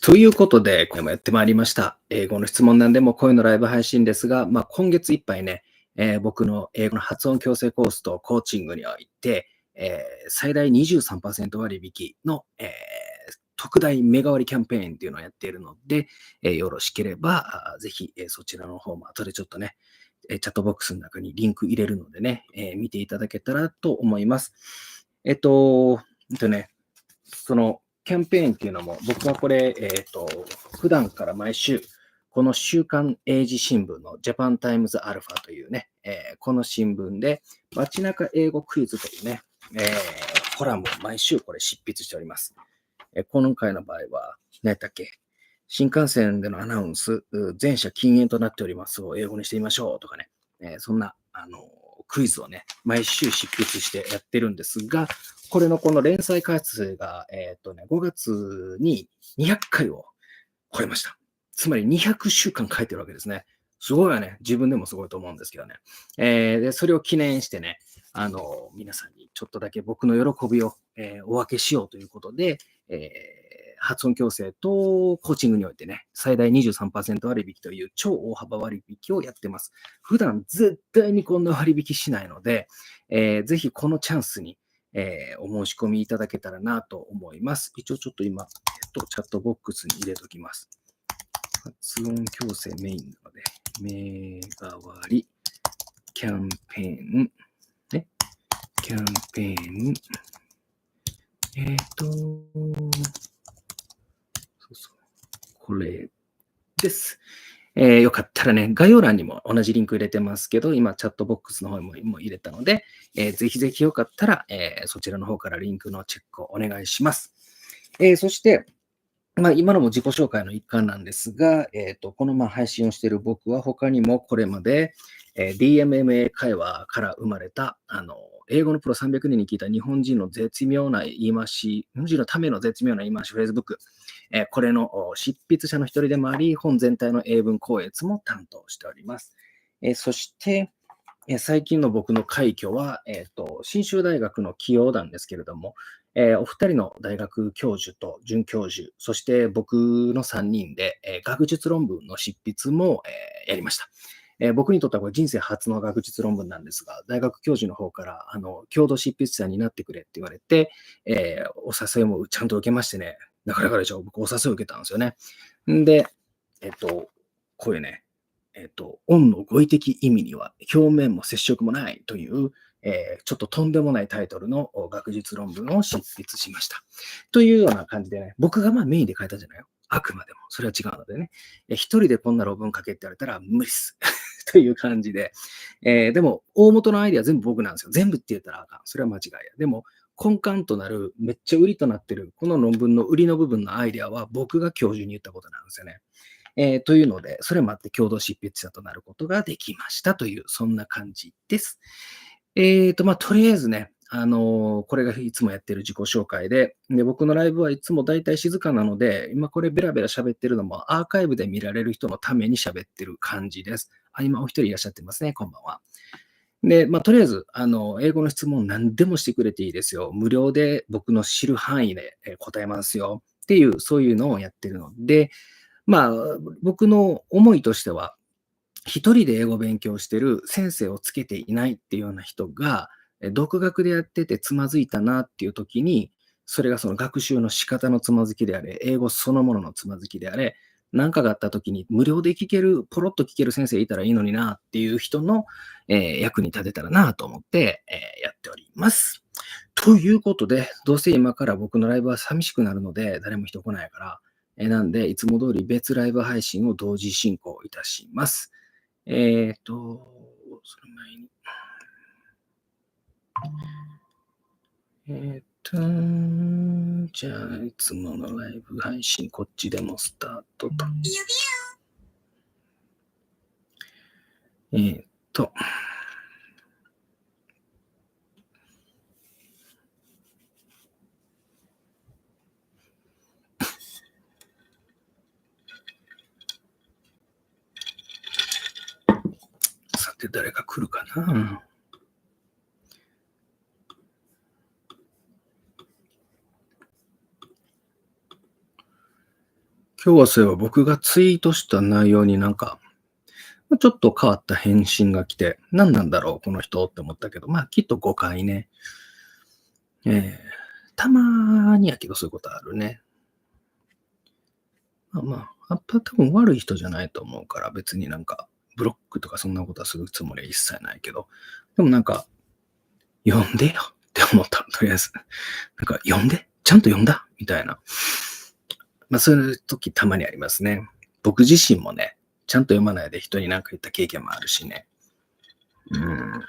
ということで、今回もやってまいりました。英語の質問なんでも声のライブ配信ですが、今月いっぱいね、僕の英語の発音矯正コースとコーチングにおいて、最大23%割引の、特大メガ割キャンペーンっていうのをやっているので、よろしければ、ぜひ、そちらの方も後でちょっとね、チャットボックスの中にリンク入れるのでね、見ていただけたらと思います。そのキャンペーンっていうのも、僕はこれ、普段から毎週、この週刊英字新聞のジャパンタイムズアルファというね、この新聞で街中英語クイズというね、コラムを毎週これ執筆しております。今回の場合は、何やったっけ、新幹線でのアナウンス、全社禁煙となっておりますを英語にしてみましょうとかね、そんな、クイズをね、毎週執筆してやってるんですが、この連載回数が、5月に200回を超えました。つまり200週間書いてるわけですね。すごいよね。自分でもすごいと思うんですけどね。でそれを記念してね、皆さんにちょっとだけ僕の喜びを、お分けしようということで、発音矯正とコーチングにおいてね、最大23%割引という超大幅割引をやってます。普段絶対にこんな割引しないので、ぜひこのチャンスに、お申し込みいただけたらなと思います。一応ちょっと今、チャットボックスに入れときます。発音矯正メインなので、メガ割キャンペーン、ね、キャンペーン、これです。よかったらね、概要欄にも同じリンク入れてますけど、今チャットボックスの方にも入れたので、ぜひぜひよかったら、そちらの方からリンクのチェックをお願いします。そして、今のも自己紹介の一環なんですが、この配信をしている僕は他にもこれまで、DMMA 会話から生まれた、英語のプロ300人に聞いた日本人の絶妙な言い回し、日本人のための絶妙な言い回しフレーズブック、これの執筆者の一人でもあり、本全体の英文校閲も担当しております。そして、最近の僕の快挙は、信州大学の起用なんですけれども、お二人の大学教授と准教授、そして僕の3人で、学術論文の執筆も、やりました。僕にとってはこれ人生初の学術論文なんですが、大学教授の方から共同執筆者になってくれって言われて、お誘いもちゃんと受けましてね、なかなかでしょ、僕お誘いを受けたんですよね。で、こういうね、恩の語彙的意味には表面も接触もないという、ちょっととんでもないタイトルの学術論文を執筆しました。というような感じでね、僕がメインで書いたんじゃないよ。あくまでも。それは違うのでね。一人でこんな論文書けって言われたら無理っす。という感じで。でも、大元のアイデア全部僕なんですよ。全部って言ったらあかん。それは間違いや。でも、根幹となる、めっちゃ売りとなってる、この論文の売りの部分のアイデアは僕が教授に言ったことなんですよね。というので、それもあって共同執筆者となることができましたという、そんな感じです。とりあえずね、これがいつもやってる自己紹介で、僕のライブはいつもだいたい静かなので、今これベラベラ喋ってるのもアーカイブで見られる人のために喋ってる感じです。今お一人いらっしゃってますね。こんばんは。で、とりあえず、英語の質問何でもしてくれていいですよ。無料で僕の知る範囲で答えますよ。っていう、そういうのをやってるので、僕の思いとしては、一人で英語を勉強してる先生をつけていないっていうような人が、独学でやっててつまずいたなっていう時に、それがその学習の仕方のつまずきであれ、英語そのもののつまずきであれ、何かがあった時に無料で聞ける、ポロッと聞ける先生いたらいいのになっていう人の、役に立てたらなと思って、やっております。ということで、どうせ今から僕のライブは寂しくなるので、誰も人来ないから、なんで、いつも通り別ライブ配信を同時進行いたします。その前に。じゃあ、いつものライブ配信、こっちでもスタートと。さて、誰か来るかな。今日はそういえば僕がツイートした内容にちょっと変わった返信が来て、何なんだろう、この人って思ったけど、きっと誤解ね。たまにやけどそういうことあるね。多分悪い人じゃないと思うから、別にブロックとかそんなことはするつもりは一切ないけど、でも読んでよって思った、とりあえず。読んでちゃんと読んだみたいな。そういう時たまにありますね。僕自身もね、ちゃんと読まないで人に言った経験もあるしね。うん。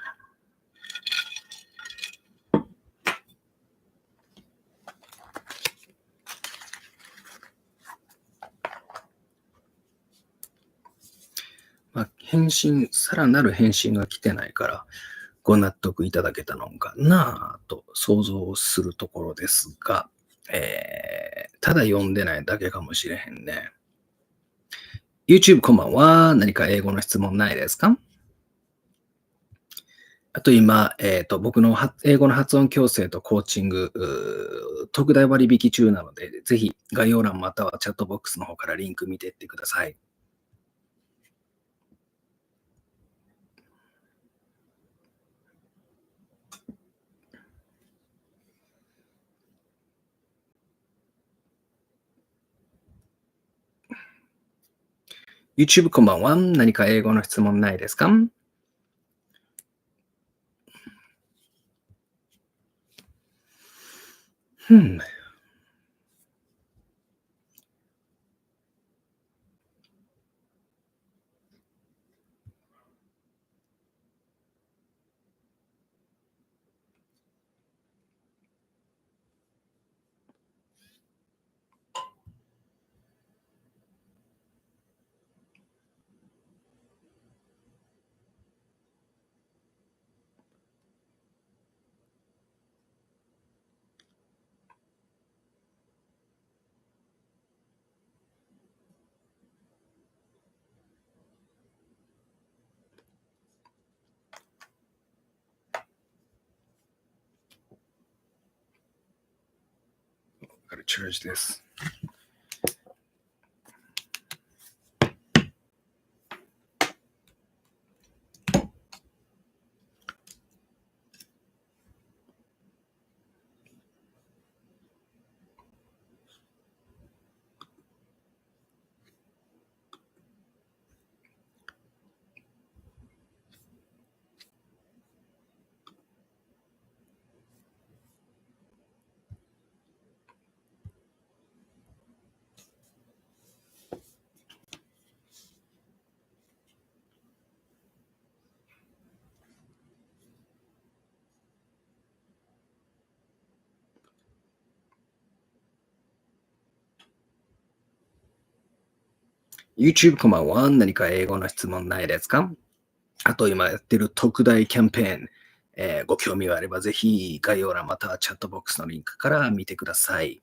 さらなる返信が来てないから、ご納得いただけたのかなぁと想像するところですが、ただ読んでないだけかもしれへんね。YouTube こんばんは。何か英語の質問ないですか？あと今、僕の英語の発音矯正とコーチング、特大割引中なので、ぜひ概要欄またはチャットボックスの方からリンク見ていってください。YouTube こんばんは。何か英語の質問ないですか？チャージです。YouTube こんばんは。何か英語の質問ないですか？あと今やってる特大キャンペーン、ご興味があればぜひ概要欄またはチャットボックスのリンクから見てください。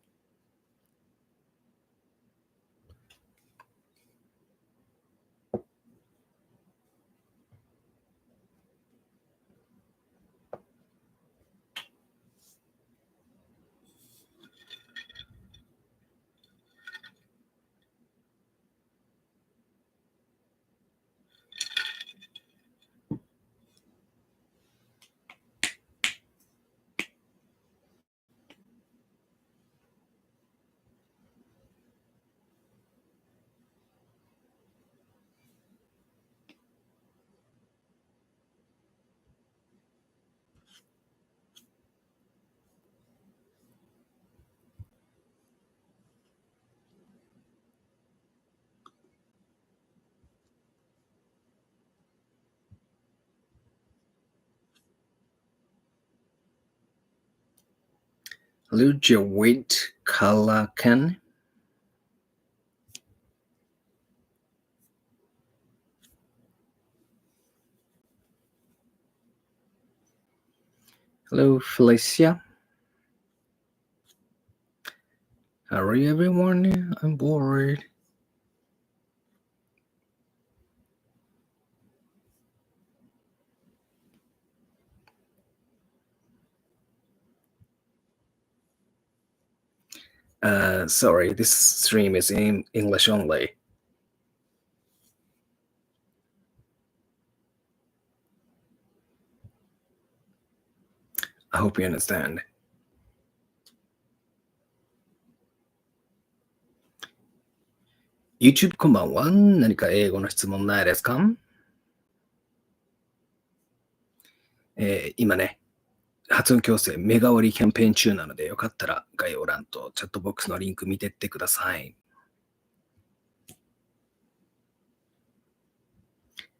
Ludwig Kalakan. Hello, Felicia. How are you, everyone? I'm bored. Sorry, this stream is in English only. I hope you understand. YouTube こんばんは。何か英語の質問ないですか？今ね、発音矯正メガ割キャンペーン中なので、よかったら概要欄とチャットボックスのリンク見てってください。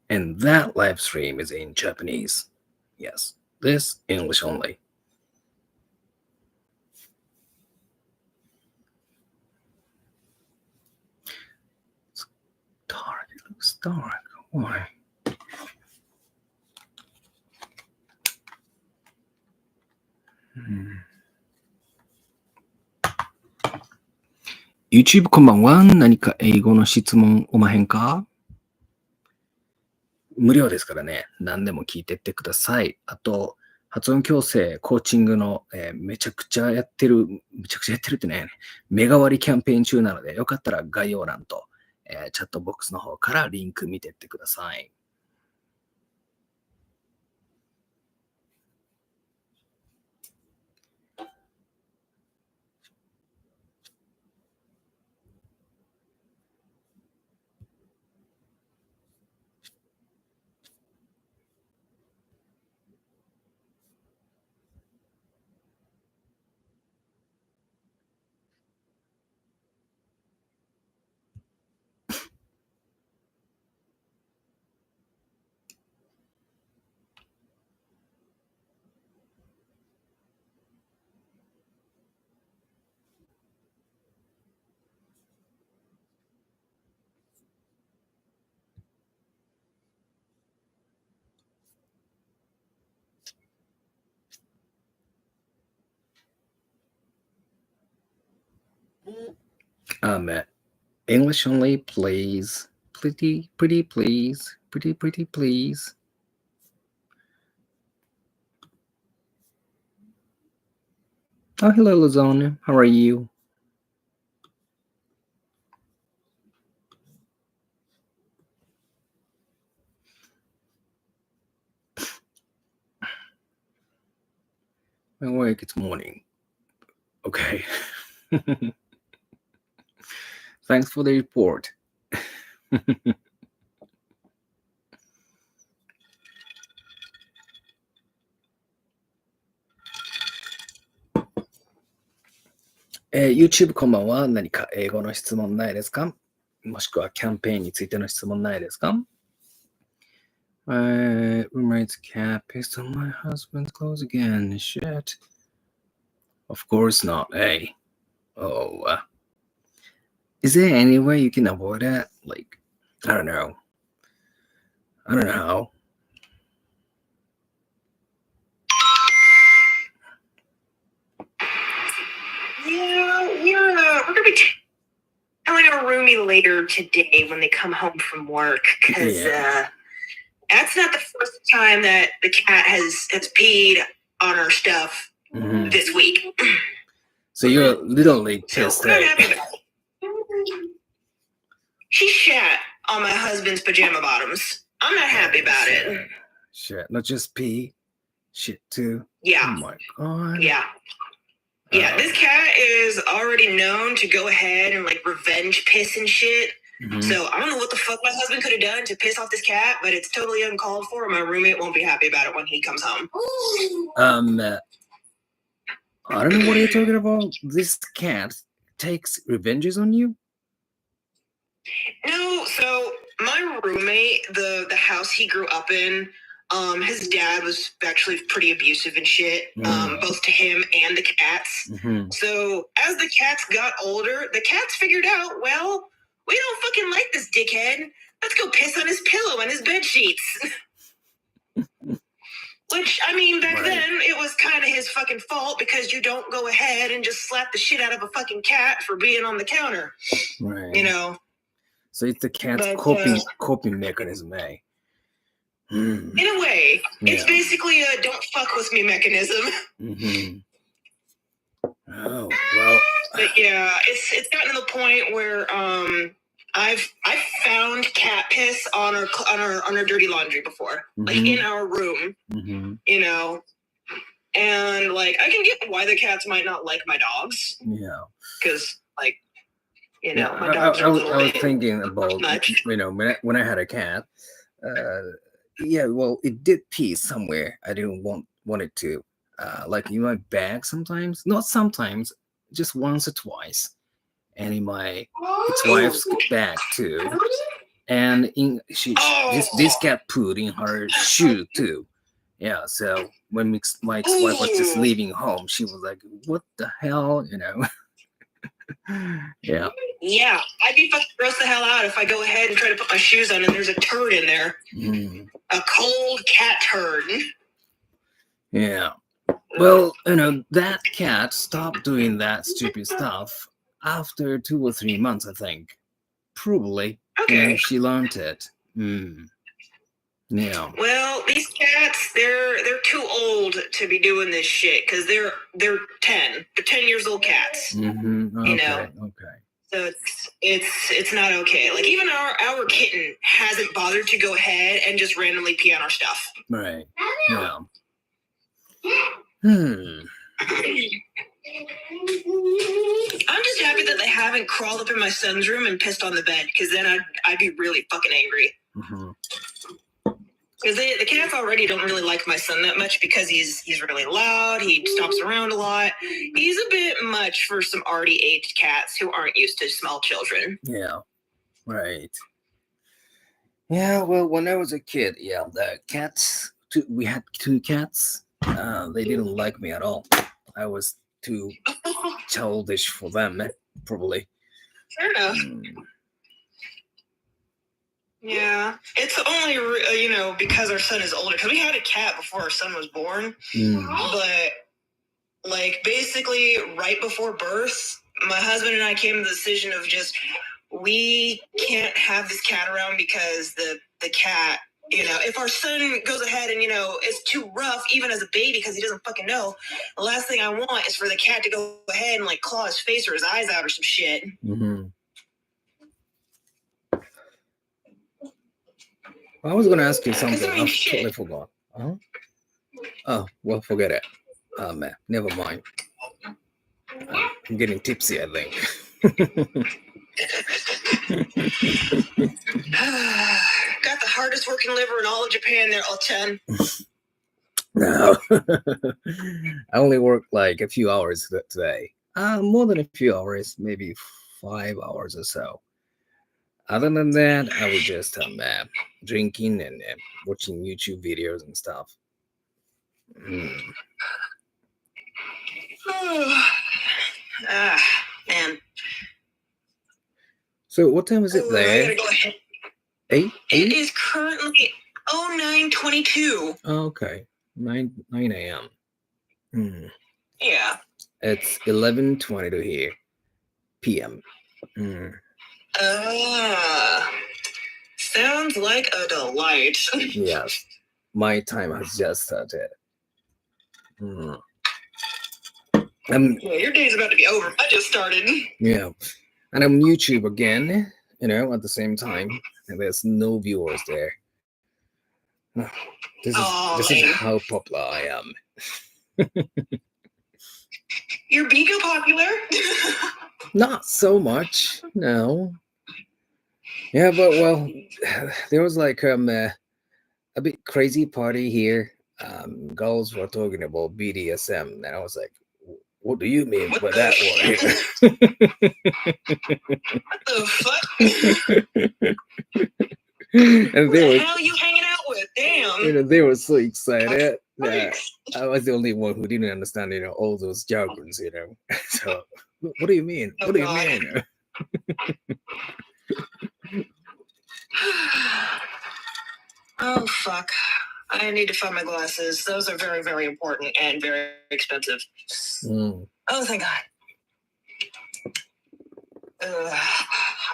And that live stream is in Japanese. Yes, this English only. Dark, it looks dark. Why? YouTube こんばんは。何か英語の質問おまへんか？無料ですからね、何でも聞いてってください。あと、発音矯正、コーチングの、めちゃくちゃやってるってね、メガ割りキャンペーン中なので、よかったら概要欄と、チャットボックスの方からリンク見てってください。English only, please. Pretty, please. Pretty, please. Oh, hello, Luzone. How are you? I'm awake, it's morning. Okay. Thanks for the report. YouTube こんばんは。何か英語の質問ないですか？もしくはキャンペーンについての質問ないですか？Roommate's cat pissed on my husband's clothes again. Shit. Of course not, eh? Oh, is there any way you can avoid that? Like, I don't know. I don't know how. Yeah, we're gonna be telling our roomie later today when they come home from work, because that's not the first time that the cat has peed on our stuff this week. So you're literally pissed, eh? She shat on my husband's pajama bottoms. I'm not happy about it. Shit, not just pee, shit too. Yeah. Oh my god. Yeah. Yeah, this cat is already known to go ahead and like revenge piss and shit. So I don't know what the fuck my husband could have done to piss off this cat, but it's totally uncalled for. My roommate won't be happy about it when he comes home. I don't know what you're talking about. This cat takes revenges on you? No, so my roommate, the house he grew up in, his dad was actually pretty abusive and shit, both to him and the cats. So as the cats got older, the cats figured out, well, we don't fucking like this dickhead. Let's go piss on his pillow and his bed sheets. Which, I mean, back then, it was kind of his fucking fault because you don't go ahead and just slap the shit out of a fucking cat for being on the counter. Right. You know? So it's the cat's coping mechanism, eh? In a way. It's basically a don't fuck with me mechanism. Oh, well. But yeah, it's gotten to the point where I've found cat piss on our dirty laundry before, like in our room, you know, and like I can get why the cats might not like my dogs. Yeah, because like you know my dogs are a little I was thinking about much. You know, when I had a cat. Yeah, well, it did pee somewhere. I didn't want it to. Like in my bag sometimes, not sometimes, just once or twice, and in my ex-wife's bag too. And this cat pooed in her shoe too. Yeah, so when my ex-wife was just leaving home, she was like, "What the hell?" You know. Yeah. Yeah, I'd be fucking grossed the hell out if I go ahead and try to put my shoes on and there's a turd in there. A cold cat turd. Yeah. Well, you know, that cat stopped doing that stupid stuff after 2 or 3 months, I think. Probably. Okay. Yeah, she learned it. Yeah. Well, these cats, they're too old to be doing this shit because they're 10. They're 10 years old cats. Okay, you know. Okay. So it's not okay. Like even our kitten hasn't bothered to go ahead and just randomly pee on our stuff. Right. Yeah. I'm just happy that they haven't crawled up in my son's room and pissed on the bed, because then I'd be really fucking angry. Because the cats already don't really like my son that much because he's really loud. He stomps around a lot. He's a bit much for some already aged cats who aren't used to small children. Yeah, right. Yeah, well, when I was a kid, yeah, the cats, we had 2 cats. They didn't like me at all. I was too childish for them, probably. Fair enough. Yeah, it's only, you know, because our son is older. Because we had a cat before our son was born. But, like, basically, right before birth, my husband and I came to the decision of just, we can't have this cat around because the cat, you know, if our son goes ahead and, you know, is too rough, even as a baby, because he doesn't fucking know, the last thing I want is for the cat to go ahead and, like, claw his face or his eyes out or some shit. I was going to ask you something. I totally forgot. Oh, well, forget it. Man, never mind. I'm getting tipsy, I think. Got the hardest working liver in all of Japan there, All-Chan. No. I only worked like a few hours today. More than a few hours, maybe 5 hours or so. Other than that, I was just drinking and watching YouTube videos and stuff. Man. So what time is it there? I gotta go ahead. 8? It is currently 09:22. Oh, okay. 9 a.m. Yeah. It's 11:22 here. PM. Sounds like a delight. Yes. My time has just started. Yeah, your day's about to be over. I just started. Yeah. And I'm on YouTube again, you know, at the same time. And there's no viewers there. This is how popular I am. You're Bika popular? Not so much, no. Yeah, but well, there was like a bit crazy party here. Girls were talking about BDSM, and I was like, "What do you mean by that one?" What the fuck? And what the hell are you hanging out with? Damn. You know, they were so excited that I was the only one who didn't understand, you know, all those jargons, you know. So, what do you mean? What do you mean? Oh, fuck. I need to find my glasses. Those are very, very important and very expensive. Oh, thank God.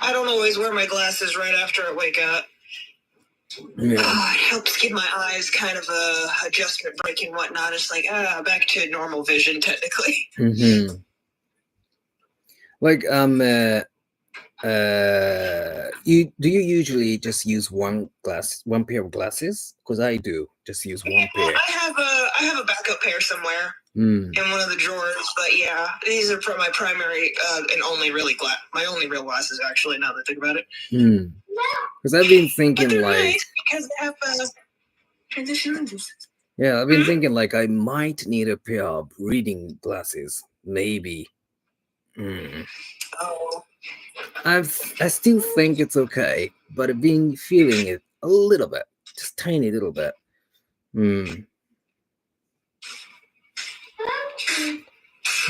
I don't always wear my glasses right after I wake up. Yeah. It helps give my eyes kind of a adjustment break and whatnot. It's like, back to normal vision, technically. Like, do you usually just use one pair of glasses? Because I do just use one pair. Well, I have a backup pair somewhere in one of the drawers, but yeah, these are my primary and only really my only real glasses, actually. Now that I think about it. Because I've been thinking nice because they have transition lenses. Yeah, I've been thinking like I might need a pair of reading glasses, maybe. Oh. I still think it's okay, but I've been feeling it a little bit, just tiny little bit.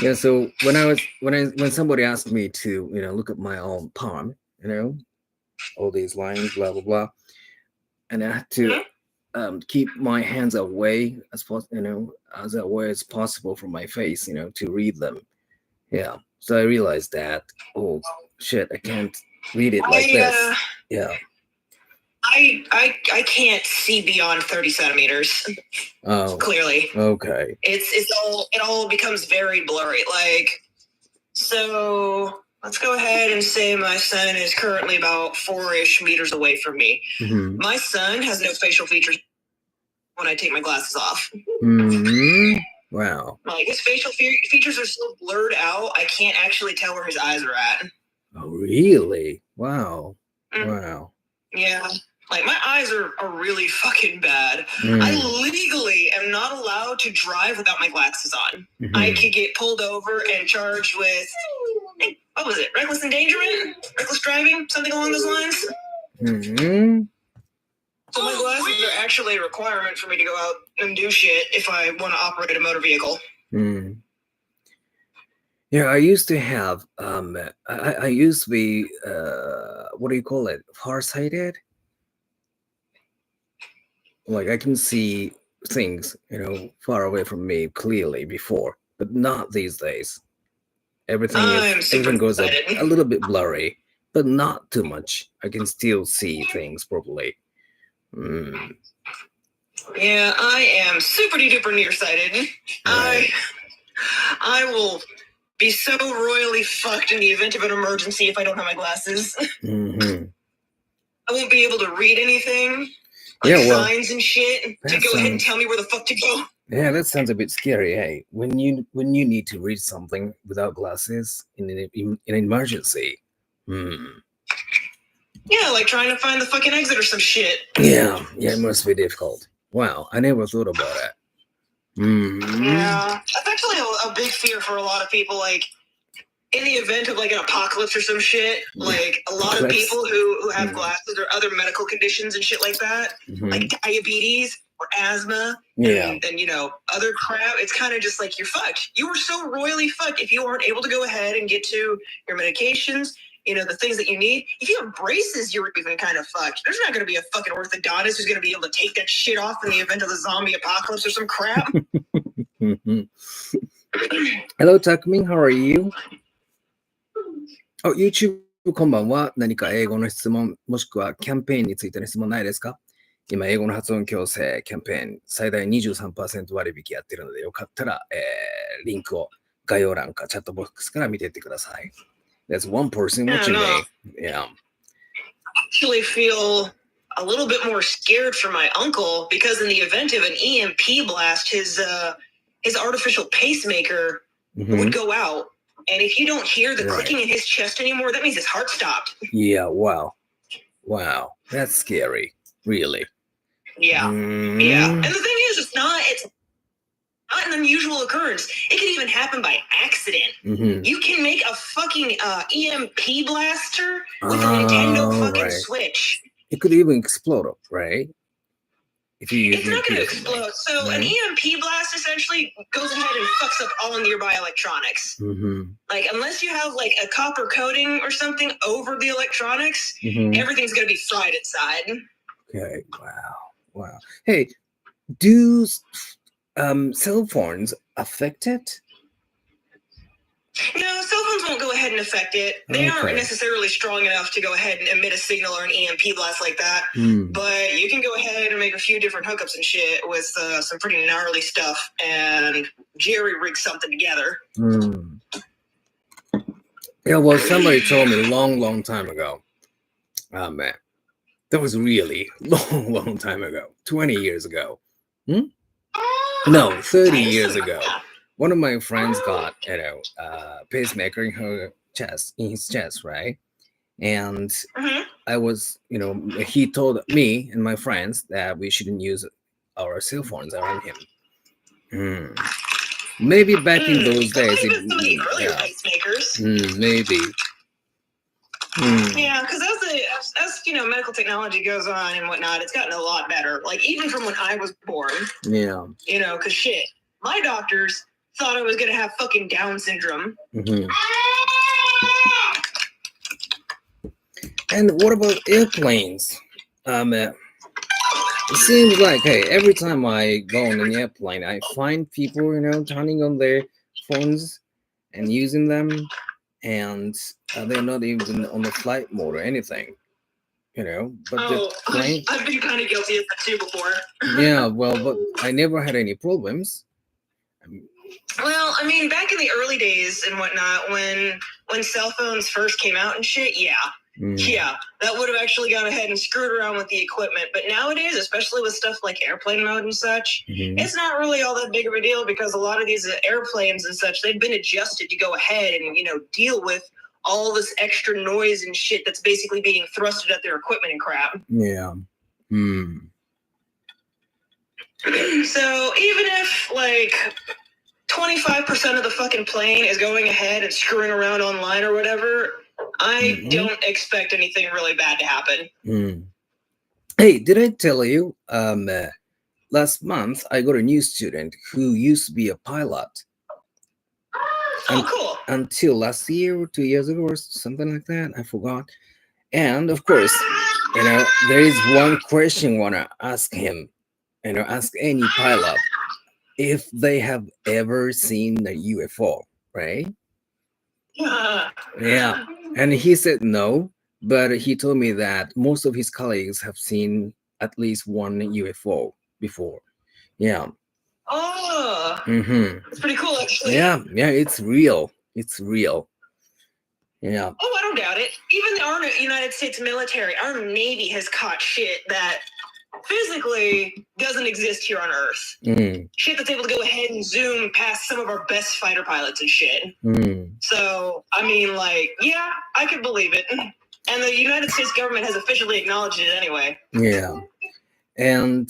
Yeah. So when somebody asked me to look at my own palm, all these lines, blah blah blah, and I had to keep my hands away as away as possible from my face, to read them. Yeah. So I realized that, oh shit, I can't read it like this. Yeah. I can't see beyond 30 centimeters. Oh. Clearly. Okay. It all becomes very blurry. Like, so let's go ahead and say my son is currently about 4-ish meters away from me. My son has no facial features when I take my glasses off. Wow. Like, his facial features are so blurred out, I can't actually tell where his eyes are at. Oh, really? Wow. Wow. Yeah. Like, my eyes are really fucking bad. I legally am not allowed to drive without my glasses on. I could get pulled over and charged with, what was it? Reckless endangerment? Reckless driving? Something along those lines? So my glasses are actually a requirement for me to go out and do shit if I want to operate a motor vehicle. Yeah, I used to have, I used to be, what do you call it? Farsighted? Like, I can see things, far away from me clearly before, but not these days. Everything goes a little bit blurry, but not too much. I can still see things properly. Yeah, I am super duper nearsighted. Right. I will be so royally fucked in the event of an emergency if I don't have my glasses. I won't be able to read anything. Like signs and shit to go ahead and tell me where the fuck to go. Yeah, that sounds a bit scary. Hey, when you need to read something without glasses in an emergency. Yeah, like trying to find the fucking exit or some shit. Yeah, it must be difficult. Wow, I never thought about it. Yeah, that's actually a big fear for a lot of people. Like, in the event of like an apocalypse or some shit, like a lot of people who have glasses or other medical conditions and shit like that, like diabetes or asthma, and other crap, it's kind of just like you're fucked. You were so royally fucked if you aren't able to go ahead and get to your medications, the things that you need. If you have braces, you're even kind of fucked. There's not going to be a fucking orthodontist who's going to be able to take that shit off in the event of the zombie apocalypse or some crap. Hello, Takumi, how are you? YouTube こんばんは。何か英語の質問、もしくはキャンペーンについての質問ないですか？今、英語の発音矯正キャンペーン、最大 23% 割引やってるので、よかったら、リンクを概要欄かチャットボックスから見ていってください。That's one person watching me. Yeah. I actually feel a little bit more scared for my uncle because in the event of an EMP blast, his artificial pacemaker would go out. And if you don't hear the clicking in his chest anymore, that means his heart stopped. Yeah, wow. That's scary. Really. Yeah. Yeah. And the thing is, it's not an unusual occurrence. It can even happen by accident. You can make a fucking EMP blaster with a Nintendo fucking Switch. It could even explode, right? It's not going to explode. So an EMP blast essentially goes ahead and fucks up all nearby electronics. Like, unless you have like a copper coating or something over the electronics, everything's going to be fried inside. Okay. Wow. Hey, do cell phones affect it? No, cell phones won't go ahead and affect it. They aren't necessarily strong enough to go ahead and emit a signal or an EMP blast like that. But you can go ahead and make a few different hookups and shit with some pretty gnarly stuff and jerry rig something together. Yeah, well, somebody told me long time ago. Man, that was really long time ago. 20 years ago. No, 30 years ago. One of my friends got, pacemaker in his chest, right? And I was, he told me and my friends that we shouldn't use our cell phones around him. Maybe back in those days, maybe. Yeah, because as medical technology goes on and whatnot, it's gotten a lot better. Like even from when I was born. Yeah. Because shit, my doctors thought I was gonna have fucking Down syndrome. And what about airplanes? It seems like, hey, every time I go on an airplane, I find people, turning on their phones and using them, and they're not even on the flight mode or anything, But the plane, I've been kind of guilty of that too before. Yeah, well, but I never had any problems. Well, I mean, back in the early days and whatnot, when cell phones first came out and shit, yeah, that would have actually gone ahead and screwed around with the equipment. But nowadays, especially with stuff like airplane mode and such, it's not really all that big of a deal because a lot of these airplanes and such, they've been adjusted to go ahead and, deal with all this extra noise and shit that's basically being thrusted at their equipment and crap. Yeah. So even if, 25% of the fucking plane is going ahead and screwing around online or whatever, I don't expect anything really bad to happen. Hey, did I tell you, last month I got a new student who used to be a pilot. Cool. Until last year or 2 years ago or something like that. I forgot. And of course, there is one question I want to ask him, ask any pilot if they have ever seen a UFO, right? Yeah. And he said no, but he told me that most of his colleagues have seen at least one UFO before. Yeah. Oh, that's pretty cool, actually. Yeah, it's real. It's real. Yeah. Oh, I don't doubt it. Even our United States military, our Navy has caught shit that physically doesn't exist here on Earth. Shit that's able to go ahead and zoom past some of our best fighter pilots and shit. So, I mean, yeah, I could believe it. And the United States government has officially acknowledged it anyway. Yeah. And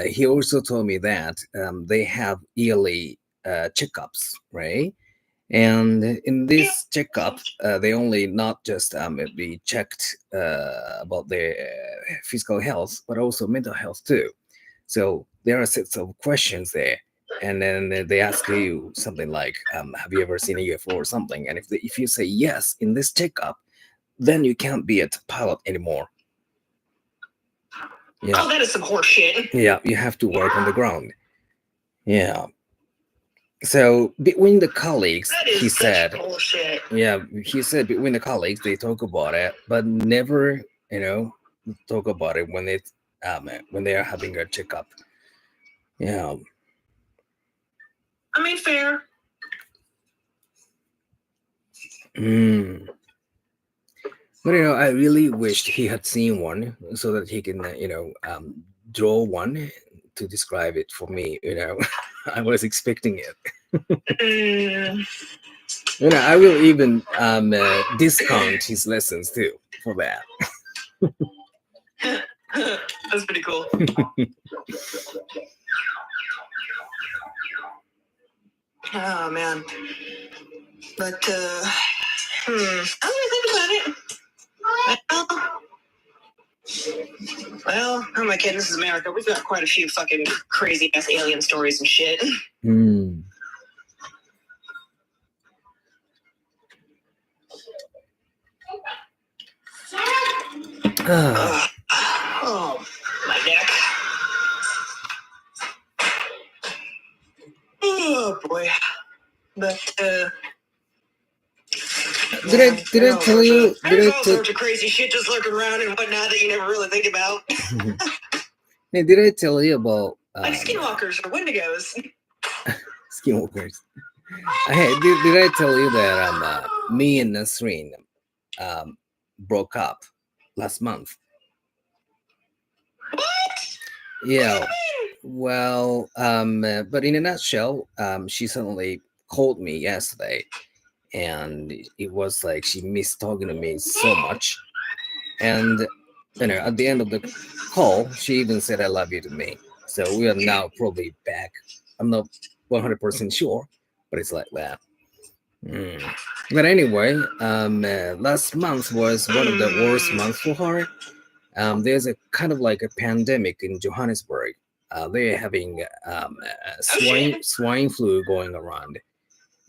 he also told me that they have yearly checkups, right? And in this checkup, they only not just be checked about their physical health, but also mental health too. So there are sets of questions there, and then they ask you something like, "Have you ever seen a UFO or something?" And if you say yes in this checkup, then you can't be a pilot anymore. Yeah. Oh, that is some horse shit. Yeah, you have to work on the ground. Yeah. So between the colleagues, he said, bullshit. Yeah, he said between the colleagues they talk about it, but never, talk about it when they are having a checkup. Yeah. I mean, fair. But I really wished he had seen one so that he can, draw one to describe it for me. I was expecting it. I will even discount his lessons too for that. That's pretty cool. Oh man, but I'm gonna think about it. Well, who am I kidding? This is America. We've got quite a few fucking crazy ass alien stories and shit. Oh, my neck. Oh boy. But did I tell you? There's all sorts of crazy shit just lurking around and whatnot that you never really think about. Hey, did I tell you about like skinwalkers or wendigos? Skinwalkers. Hey, did I tell you that me and Nasreen broke up last month. What? Yeah. Well, but in a nutshell, she suddenly called me yesterday, and it was like she missed talking to me so much. And at the end of the call, she even said "I love you" to me. So we are now probably back. I'm not 100% sure, but it's like that. But anyway, last month was one of the worst months for her. There's a kind of like a pandemic in Johannesburg. They're having swine flu going around.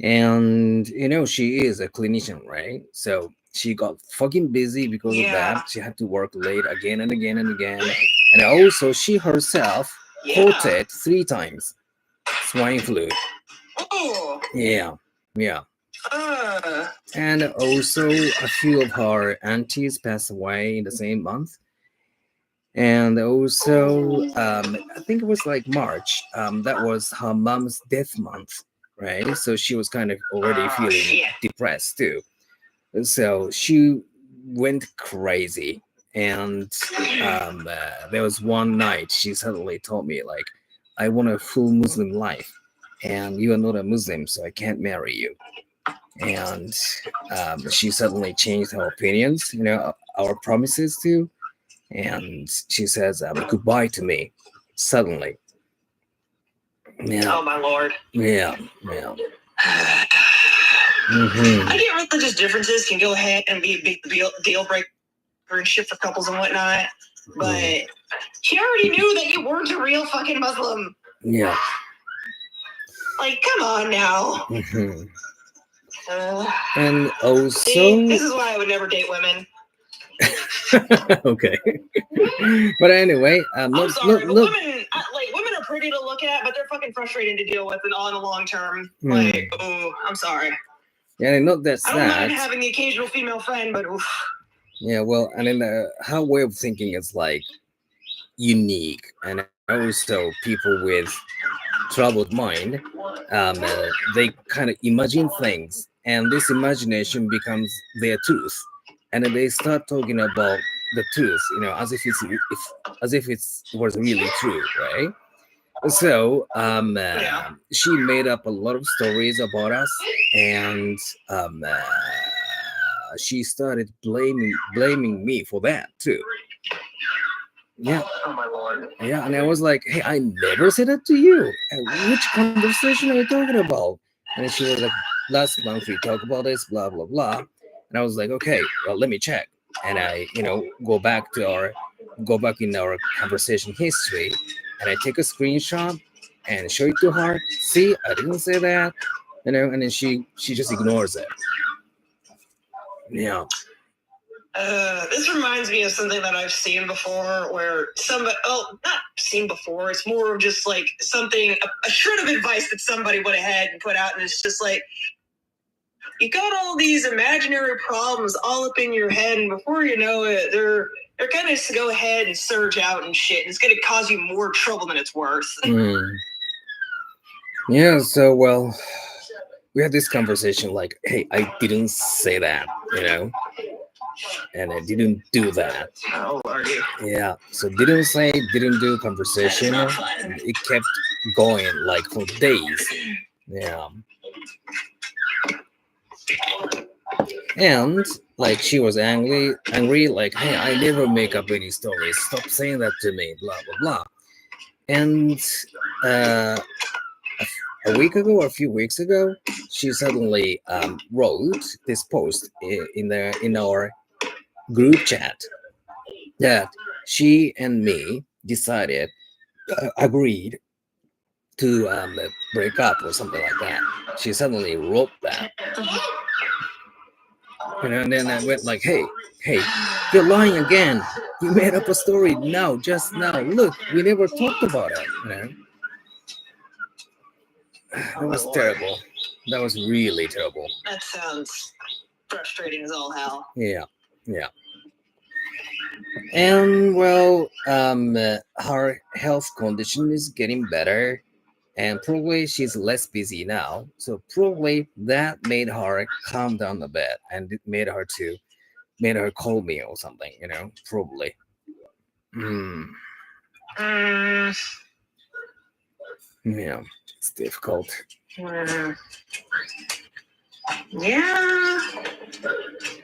And she is a clinician, right? So she got fucking busy because of that. She had to work late again and again and again. And also she herself caught it 3 times. Swine flu. Oh. Yeah. And also a few of her aunties passed away in the same month. And also, I think it was like March. That was her mom's death month, right? So she was kind of already feeling depressed too. So she went crazy. And there was one night she suddenly told me, like, I want a full Muslim life. And you are not a Muslim, so I can't marry you. And she suddenly changed her opinions, our promises too. And she says goodbye to me suddenly. Oh my lord. Yeah. I get religious differences can go ahead and be a big deal breaker and shit for couples and whatnot, but she already knew that you weren't a real fucking Muslim. Yeah. Like, come on now. And also, see, this is why I would never date women. Okay. But anyway, I'm sorry, but women are pretty to look at, but they're fucking frustrating to deal with on the long term. Like, I'm sorry. Yeah, not that I don't mind having the occasional female friend, but oof. Yeah, well, and then her way of thinking is like unique, and also people with troubled mind, they kind of imagine things, and this imagination becomes their truth, and then they start talking about the truth, as if it was really true, right? So she made up a lot of stories about us, and she started blaming me for that too. Yeah. Oh my lord. Yeah, and I was like, hey, I never said that to you. Which conversation are you talking about? And she was like, last month we talked about this, blah blah blah. And I was like, okay, well, let me check. And I, go back in our conversation history, and I take a screenshot and show it to her. See, I didn't say that, and then she just ignores it. Yeah. This reminds me of something that I've seen before, where somebody, not seen before, it's more of just like something, a shred of advice that somebody went ahead and put out, and it's just like, you got all these imaginary problems all up in your head, and before you know it, they're gonna go ahead and surge out and shit, and it's gonna cause you more trouble than it's worth. Yeah, so, well, we had this conversation like, hey, I didn't say that, and I didn't do that. Oh, are you? Yeah, so didn't say, didn't do conversation. It kept going like for days. Yeah. And like she was angry, like, hey, I never make up any stories. Stop saying that to me, blah blah blah. And a week ago or a few weeks ago, she suddenly wrote this post in our group chat that she and me agreed to break up or something like that. She suddenly wrote that. And then I went like, hey, you're lying again. You made up a story just now. Look, we never talked about it. That was terrible. That was really terrible. That sounds frustrating as all hell. Yeah. And well, her health condition is getting better, and probably she's less busy now. So probably that made her calm down a bit, and it made her call me or something, probably. Yeah, it's difficult. Yeah,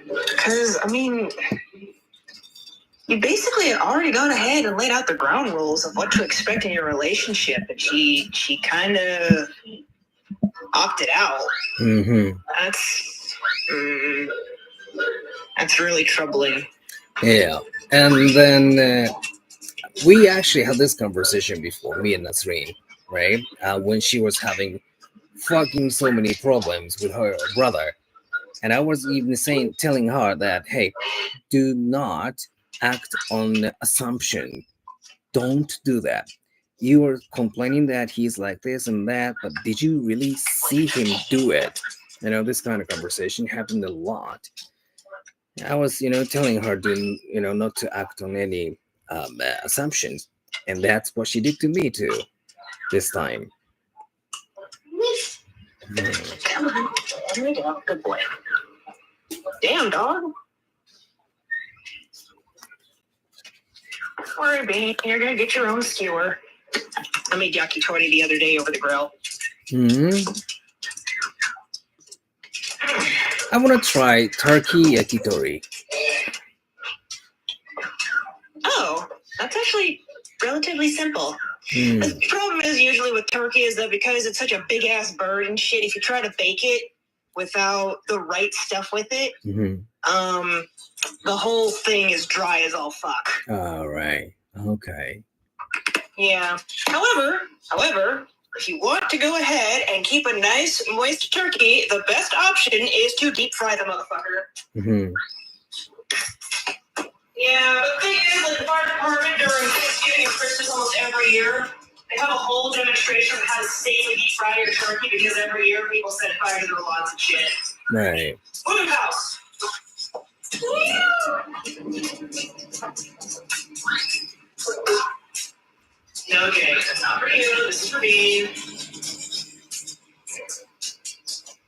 because you basically had already gone ahead and laid out the ground rules of what to expect in your relationship, and she kind of opted out. That's really troubling. Yeah, and then we actually had this conversation before, me and Nasreen, right? When she was having fucking so many problems with her brother, and I was even telling her that, hey, do not act on assumption. Don't do that. You were complaining that he's like this and that, but did you really see him do it? This kind of conversation happened a lot. I was, telling her not to act on any assumptions, and that's what she did to me too this time. Come on, there we go. Good boy. Damn, dog. Don't worry, Bean. You're gonna get your own skewer. I made yakitori the other day over the grill. I want to try turkey yakitori. Oh, that's actually relatively simple. The problem is usually with turkey is that because it's such a big ass bird and shit, if you try to bake it without the right stuff with it, the whole thing is dry as all fuck. All right. Okay. Yeah. However, if you want to go ahead and keep a nice moist turkey, the best option is to deep fry the motherfucker. Yeah, the thing is, the fire department during Thanksgiving and Christmas almost every year, they have a whole demonstration of how to safely deep fry your turkey because every year people set fire to their lawns and shit. Right. Food house. No, Jay, that's not for you. This is for Bean.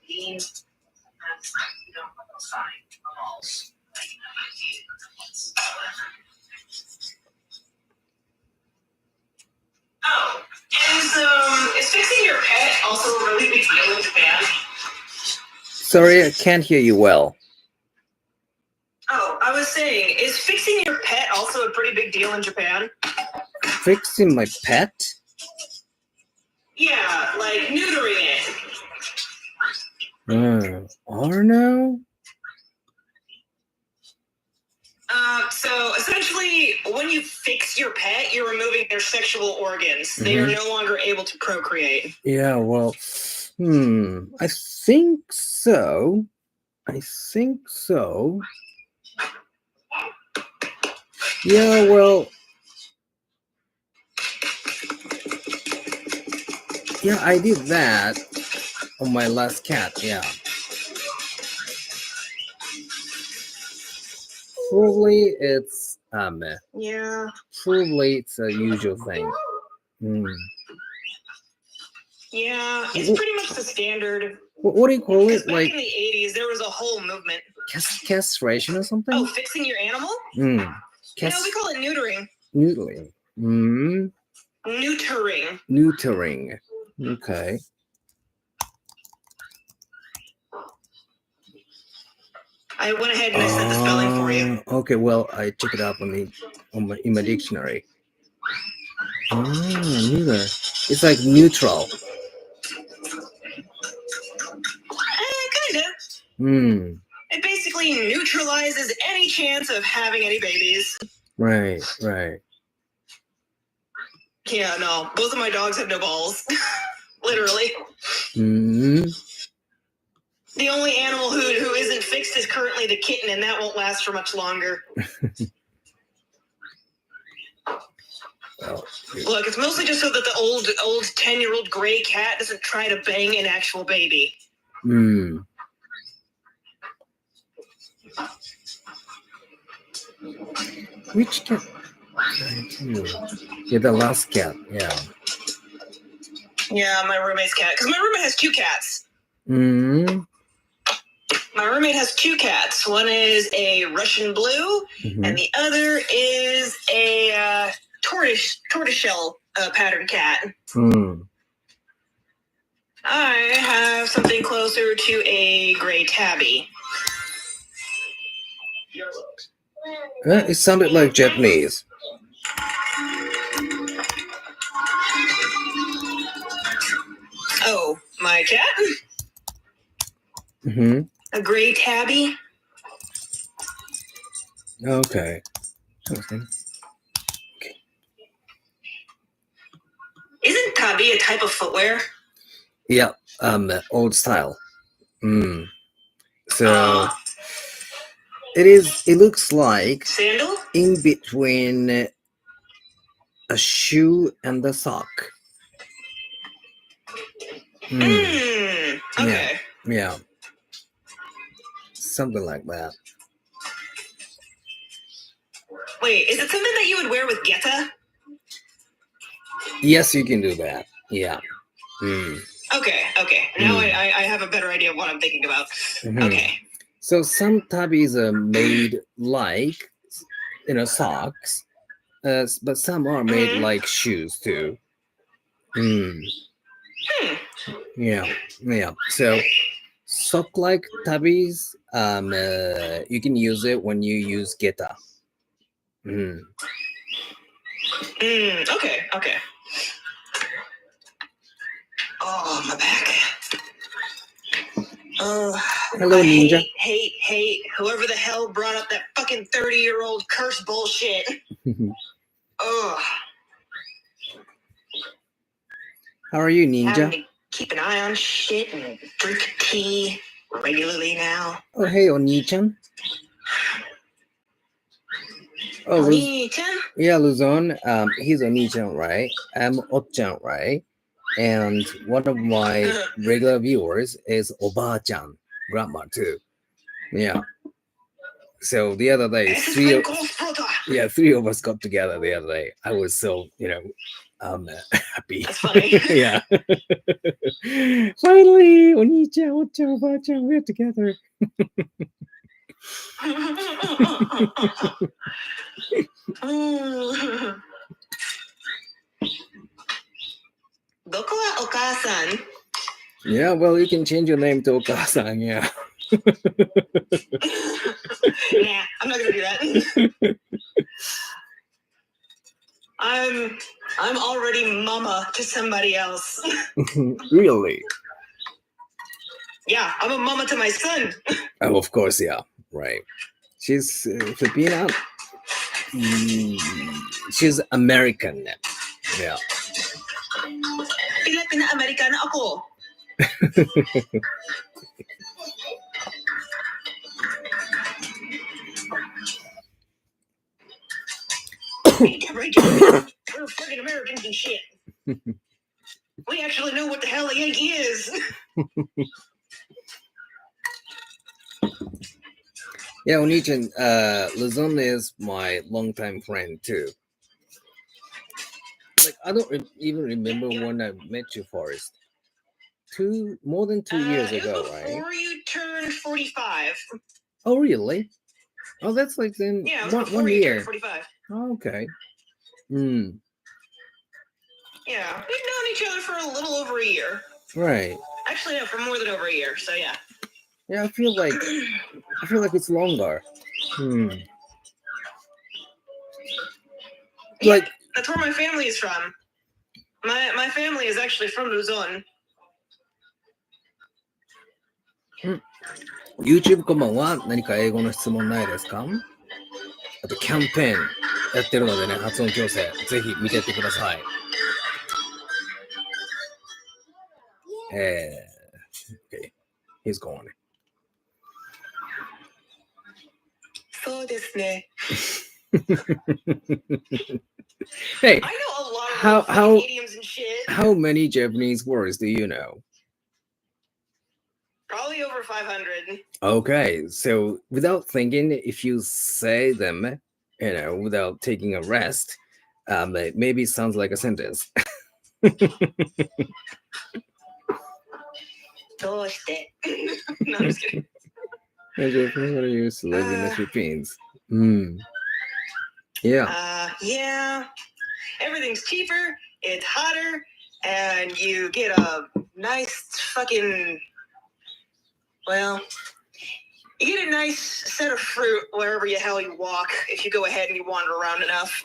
Bean. That's fine. Oh, is fixing your pet also a really big deal in Japan? Sorry, I can't hear you well. Oh, I was saying, is fixing your pet also a pretty big deal in Japan? Fixing my pet? Yeah, like neutering it. Or no? So essentially, when you fix your pet, you're removing their sexual organs. They are no longer able to procreate. Yeah, well, I think so. Yeah, well, yeah, I did that on my last cat, yeah. Probably it's Yeah. Probably it's a usual thing. Yeah, it's pretty much the standard. What do you call it? Back in the 80s, there was a whole movement. Castration or something? Oh, fixing your animal? We call it neutering. Neutering. Okay. I went ahead and I said the spelling for you. Okay, well, I check it out in my dictionary. Neuter. It's like neutral. Kinda. It basically neutralizes any chance of having any babies. Right. Yeah, no. Both of my dogs have no balls. Literally. The only animal who isn't fixed is currently the kitten, and that won't last for much longer. Well, look, it's mostly just so that the old 10-year-old gray cat doesn't try to bang an actual baby. Which cat? Yeah, the last cat. Yeah. Yeah, my roommate's cat. Because my roommate has 2 cats. Mm. My roommate has 2 cats. One is a Russian blue, and the other is a tortoiseshell pattern cat. Mm. I have something closer to a gray tabby. It sounded like Japanese. Oh, my cat? Mm-hmm. A gray tabby? Okay. Isn't tabby a type of footwear? Yeah, old style. So it looks like Sandal? in between a shoe and a sock. Okay. Yeah. Something like that. Wait, is it something that you would wear with geta? Yes, you can do that. Yeah. Okay. Now I have a better idea of what I'm thinking about. Okay. So some tabbies are made like, socks, but some are made like shoes too. Yeah. So sock-like tabbies, you can use it when you use geta. Okay. Oh, my back. Hello, I Ninja. hate whoever the hell brought up that fucking 30-year-old curse bullshit. Ugh. How are you, Ninja? Having to keep an eye on shit and drink tea regularly now. Oh, hey, Oni-chan. Oh, Oni-chan? Yeah, Luzon. He's Oni-chan, right? I'm Otchan, right? And one of my regular viewers is Oba-chan, grandma too. Yeah. So the other day, three of us got together the other day. I was so, happy. That's funny. Yeah. Finally, Oni-chan, Otchan, Oba-chan, we're together. どこはお母さん? Yeah, well, you can change your name to Okasan, yeah. Nah, I'm not gonna do that. I'm already mama to somebody else. Really? Yeah, I'm a mama to my son. Oh, of course, yeah. Right. She's Filipina. She's American. Yeah. Filipina-Americana ako. Right. We're fucking Americans and shit. We actually know what the hell a Yankee is. Yeah, Oni-chan, Luzon is my longtime friend too. Like, I don't even remember when I met you, Forrest. More than 2 years ago, right? Before you turned 45. Oh, really? Oh, that's like then Yeah, it was 1 before you year. turned 45. Oh, okay. Yeah, we've known each other for a little over a year. Right. Actually, no, for more than over a year. So yeah. Yeah, I feel like it's longer. Yeah, Like, that's where my family is from. My family is actually from Luzon. YouTube こんばんは。何か英語の質問ないですか？あとキャンペーンやってるのでね、発音矯正ぜひ見てってください。Okay, he's gone. そうですね。Hey, I know a lot of idioms and shit. how many Japanese words do you know? Probably over 500. Okay, so without thinking, if you say them, without taking a rest, it maybe sounds like a sentence. どうして No, I'm just kidding. Japanese used to live in the Philippines. Yeah. Yeah. Everything's cheaper, it's hotter, and you get a nice fucking, well, you get a nice set of fruit wherever the hell you walk if you go ahead and you wander around enough.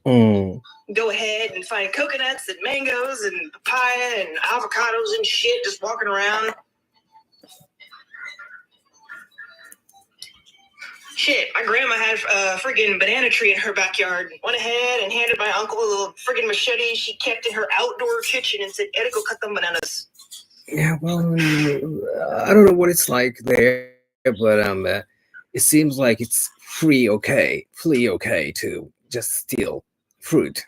Go ahead and find coconuts and mangoes and papaya and avocados and shit just walking around. Shit, my grandma had a friggin' banana tree in her backyard. Went ahead and handed my uncle a little friggin' machete she kept in her outdoor kitchen and said, Eric, go cut them bananas. Yeah, well, I don't know what it's like there, but it seems like it's free okay to just steal fruit,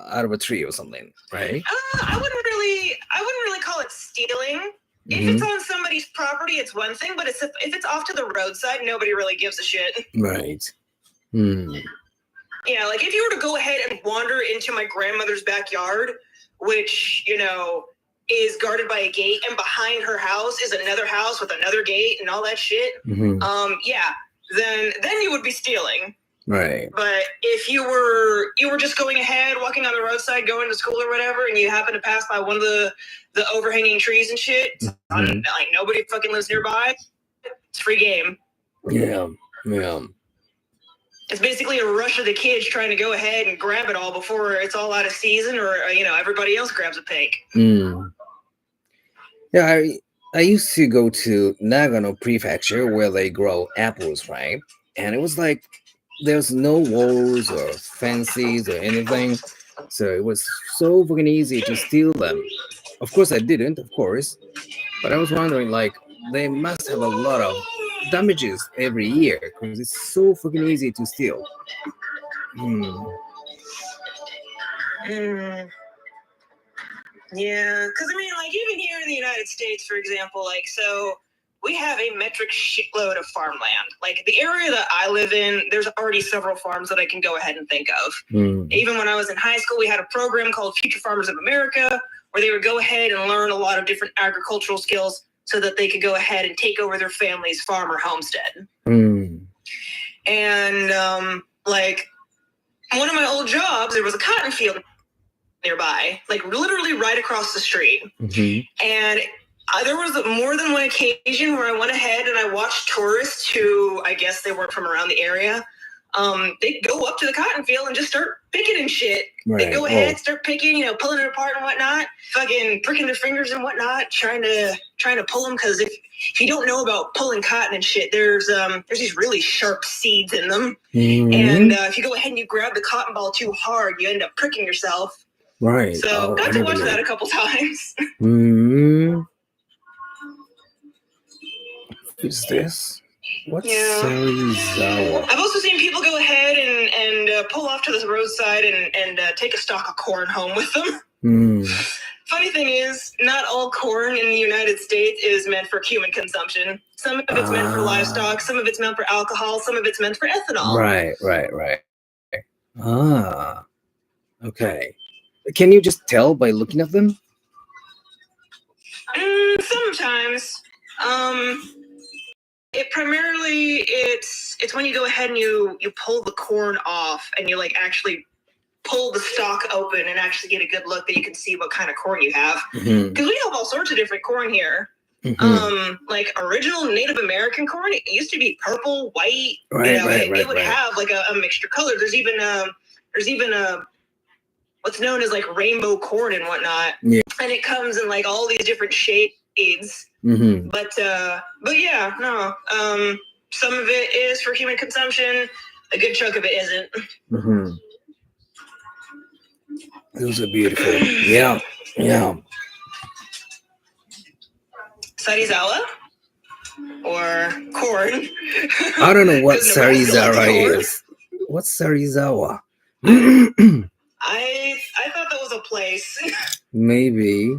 out of a tree or something, right? I wouldn't really call it stealing. If it's on somebody's property, it's one thing, but if it's off to the roadside, nobody really gives a shit. Right. Yeah, like if you were to go ahead and wander into my grandmother's backyard, which, is guarded by a gate, and behind her house is another house with another gate and all that shit, yeah, then you would be stealing. Right. But if you were just going ahead, walking on the roadside, going to school or whatever, and you happen to pass by one of the overhanging trees and shit, like nobody fucking lives nearby, it's free game. Yeah. It's basically a rush of the kids trying to go ahead and grab it all before it's all out of season, or everybody else grabs a peck. Yeah, I used to go to Nagano Prefecture where they grow apples, right? And it was like there's no walls or fences or anything, so it was so fucking easy to steal them. Of course, I didn't, but I was wondering, like, they must have a lot of damages every year because it's so fucking easy to steal. Yeah, because like even here in the United States, for example, so we have a metric shitload of farmland. Like the area that I live in, there's already several farms that I can go ahead and think of. Even when I was in high school, we had a program called Future Farmers of America, where they would go ahead and learn a lot of different agricultural skills so that they could go ahead and take over their family's farm or homestead. And like one of my old jobs, there was a cotton field nearby, like literally right across the street. And there was more than one occasion where I went ahead and I watched tourists who, I guess they weren't from around the area, they go up to the cotton field and just start picking and shit. Right. They go ahead, start picking, pulling it apart and whatnot, fucking pricking their fingers and whatnot, trying to pull them. Because if you don't know about pulling cotton and shit, there's these really sharp seeds in them. And if you go ahead and you grab the cotton ball too hard, you end up pricking yourself. Right. So got to watch that a couple times. Who's this? What's Sarizawa? I've also seen people go ahead and pull off to the roadside and take a stalk of corn home with them. Funny thing is, not all corn in the United States is meant for human consumption. Some of it's meant for livestock, some of it's meant for alcohol, some of it's meant for ethanol. Right. Okay. Can you just tell by looking at them? Sometimes. It primarily it's when you go ahead and you pull the corn off and you like actually pull the stalk open and actually get a good look that you can see what kind of corn you have. Because we have all sorts of different corn here. Like original Native American corn, it used to be purple, white. It would have like a mixture color. There's even a what's known as like rainbow corn and whatnot. Yeah. And it comes in like all these different shades. But yeah, no. Some of it is for human consumption. A good chunk of it isn't. Those are beautiful. Yeah. Sarizawa? Or corn? I don't know what Sarizawa is. What's Sarizawa? I thought that was a place. Maybe.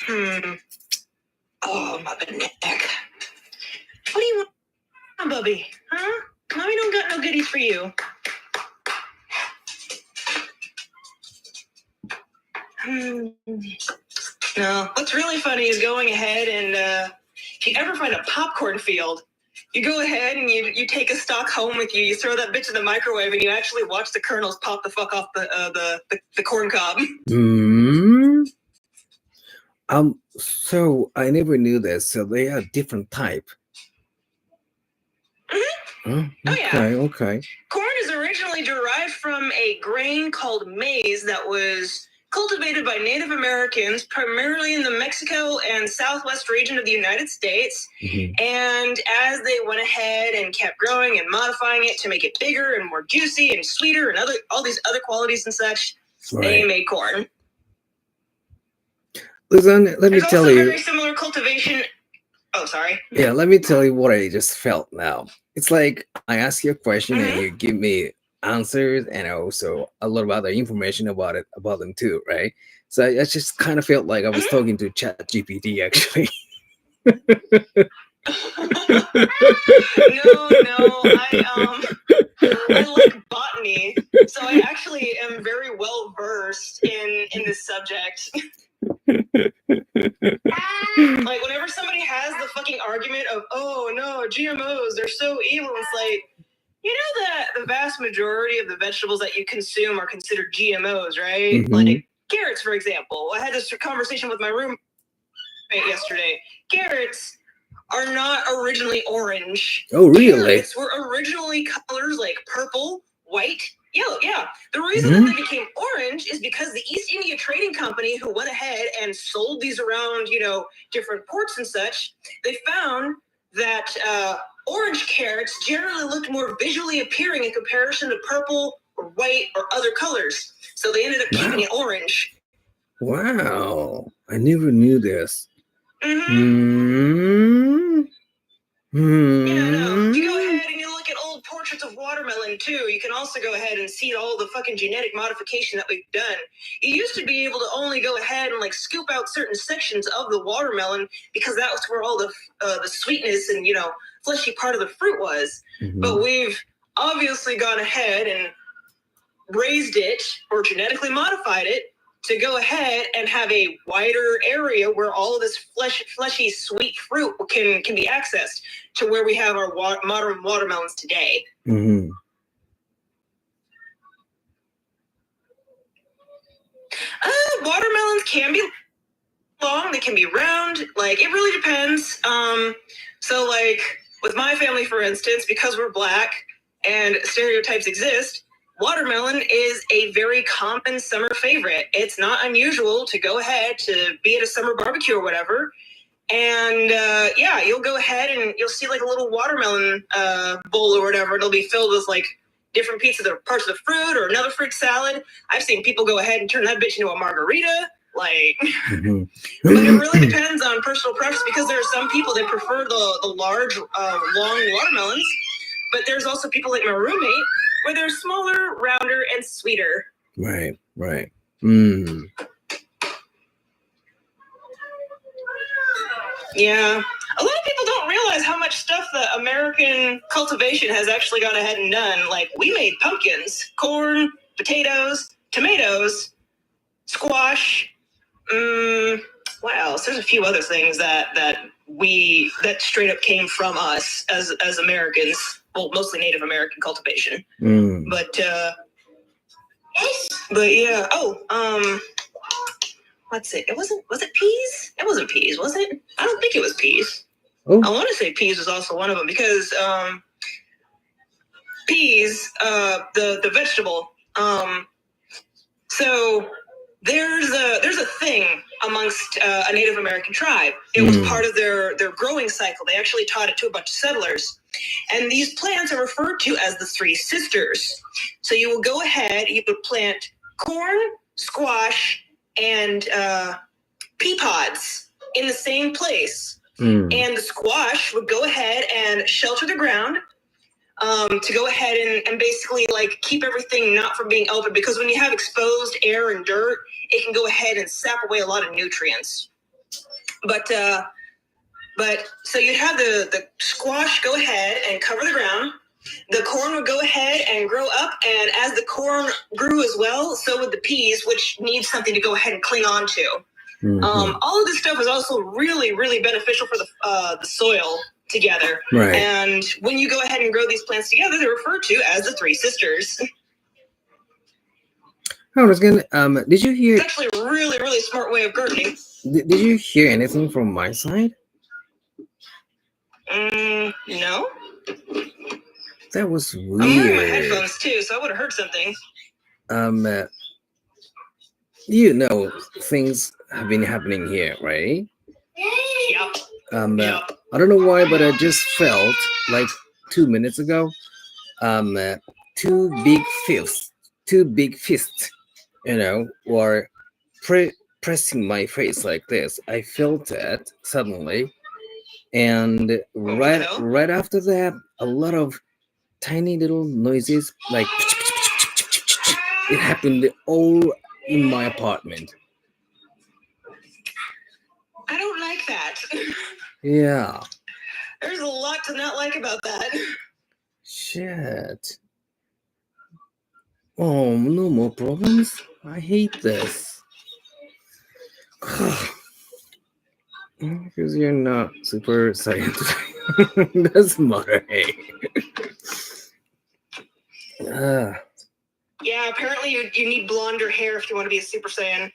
Oh, my neck. What do you want, Bubby? Huh? Mommy don't got no goodies for you. No, what's really funny is going ahead and if you ever find a popcorn field, you go ahead and you take a stock home with you. You throw that bitch in the microwave, and you actually watch the kernels pop the fuck off the corn cob. So I never knew this. So they are different type. Oh, Okay, yeah. okay. Corn is originally derived from a grain called maize that was cultivated by Native Americans, primarily in the Mexico and Southwest region of the United States. And as they went ahead and kept growing and modifying it to make it bigger and more juicy and sweeter and all these other qualities and such, they made corn. Listen, let me There's tell also you. very similar cultivation. Oh, sorry. Yeah, let me tell you what I just felt now. It's like I ask you a question and you give me answers and also a lot of other information about them too, right? So I just kind of felt like I was talking to ChatGPT actually. No, I like botany, so I actually am very well versed in this subject. Like, whenever somebody has the fucking argument of, oh no, GMOs, they're so evil, it's like, you know that the vast majority of the vegetables that you consume are considered GMOs, right? Like carrots, for example. I had this conversation with my roommate yesterday. Carrots are not originally orange. Oh, really? Carrots were originally colors like purple, white, yellow. Yeah. The reason that they became orange is because the East India Trading Company, who went ahead and sold these around, different ports and such, they found that orange carrots generally looked more visually appealing in comparison to purple or white or other colors. So they ended up keeping it orange. Wow. I never knew this. Yeah, no. If you go ahead and you look at old portraits of watermelon too, you can also go ahead and see all the fucking genetic modification that we've done. You used to be able to only go ahead and scoop out certain sections of the watermelon because that was where all the sweetness and fleshy part of the fruit was. But we've obviously gone ahead and raised it or genetically modified it to go ahead and have a wider area where all of this fleshy, sweet fruit can be accessed to where we have our modern watermelons today. Watermelons can be long, they can be round, it really depends. So with my family, for instance, because we're Black and stereotypes exist, watermelon is a very common summer favorite. It's not unusual to go ahead to be at a summer barbecue or whatever. And you'll go ahead and you'll see a little watermelon bowl or whatever. It'll be filled with different pieces of parts of the fruit or another fruit salad. I've seen people go ahead and turn that bitch into a margarita. But it really depends on personal preference because there are some people that prefer the large, long watermelons. But there's also people like my roommate where they're smaller, rounder, and sweeter. Right. Yeah. A lot of people don't realize how much stuff the American cultivation has actually gone ahead and done. We made pumpkins, corn, potatoes, tomatoes, squash. What else? There's a few other things that straight up came from us as Americans. Well, mostly Native American cultivation. But yeah. Let's see. Was it peas? It wasn't peas, was it? I don't think it was peas. I want to say peas was also one of them because peas, the vegetable. So there's a thing amongst a Native American tribe. It was part of their growing cycle. They actually taught it to a bunch of settlers. And these plants are referred to as the three sisters. So you will go ahead, you would plant corn, squash, and pea pods in the same place. And the squash would go ahead and shelter the ground to go ahead and basically keep everything not from being open, because when you have exposed air and dirt, it can go ahead and sap away a lot of nutrients. But so you'd have the squash go ahead and cover the ground. The corn would go ahead and grow up, and as the corn grew as well, so would the peas, which needs something to go ahead and cling on to. All of this stuff is also really, really beneficial for the soil together. Right. And when you go ahead and grow these plants together, they're referred to as the three sisters. I was gonna, did you hear? It's actually a really, really smart way of gardening. Did you hear anything from my side? No. That was I'm wearing my weird. headphones too, so I would have heard something. You know, things have been happening here, right? Yep. I don't know why, but I just felt like 2 minutes ago, two big fists, you know, were pressing my face like this. I felt it suddenly, and right after that, a lot of tiny little noises, like it happened all in my apartment. I don't like that. Yeah. There's a lot to not like about that. Shit. Oh, no more problems? I hate this. Because you're not super scientific. Doesn't matter, hey. Yeah, apparently you need blonder hair if you want to be a Super Saiyan.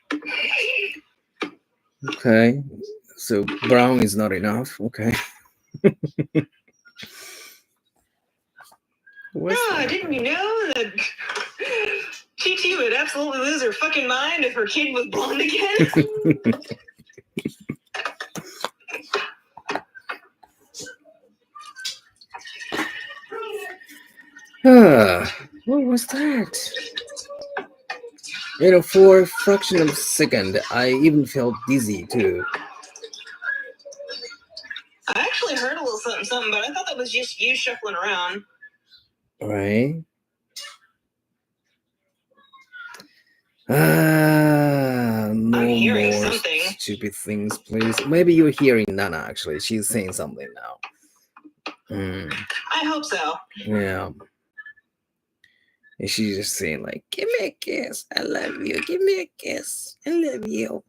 Okay. So brown is not enough. Okay. Didn't you know that TT would absolutely lose her fucking mind if her kid was blonde again? What was that? You know, for a fraction of a second, I even felt dizzy too. I actually heard a little something, but I thought that was just you shuffling around. Right? No I'm hearing more something. stupid things, please. Maybe you're hearing Nana, actually. She's saying something now. I hope so. Yeah. And she's just saying, like, give me a kiss. I love you. Give me a kiss. I love you.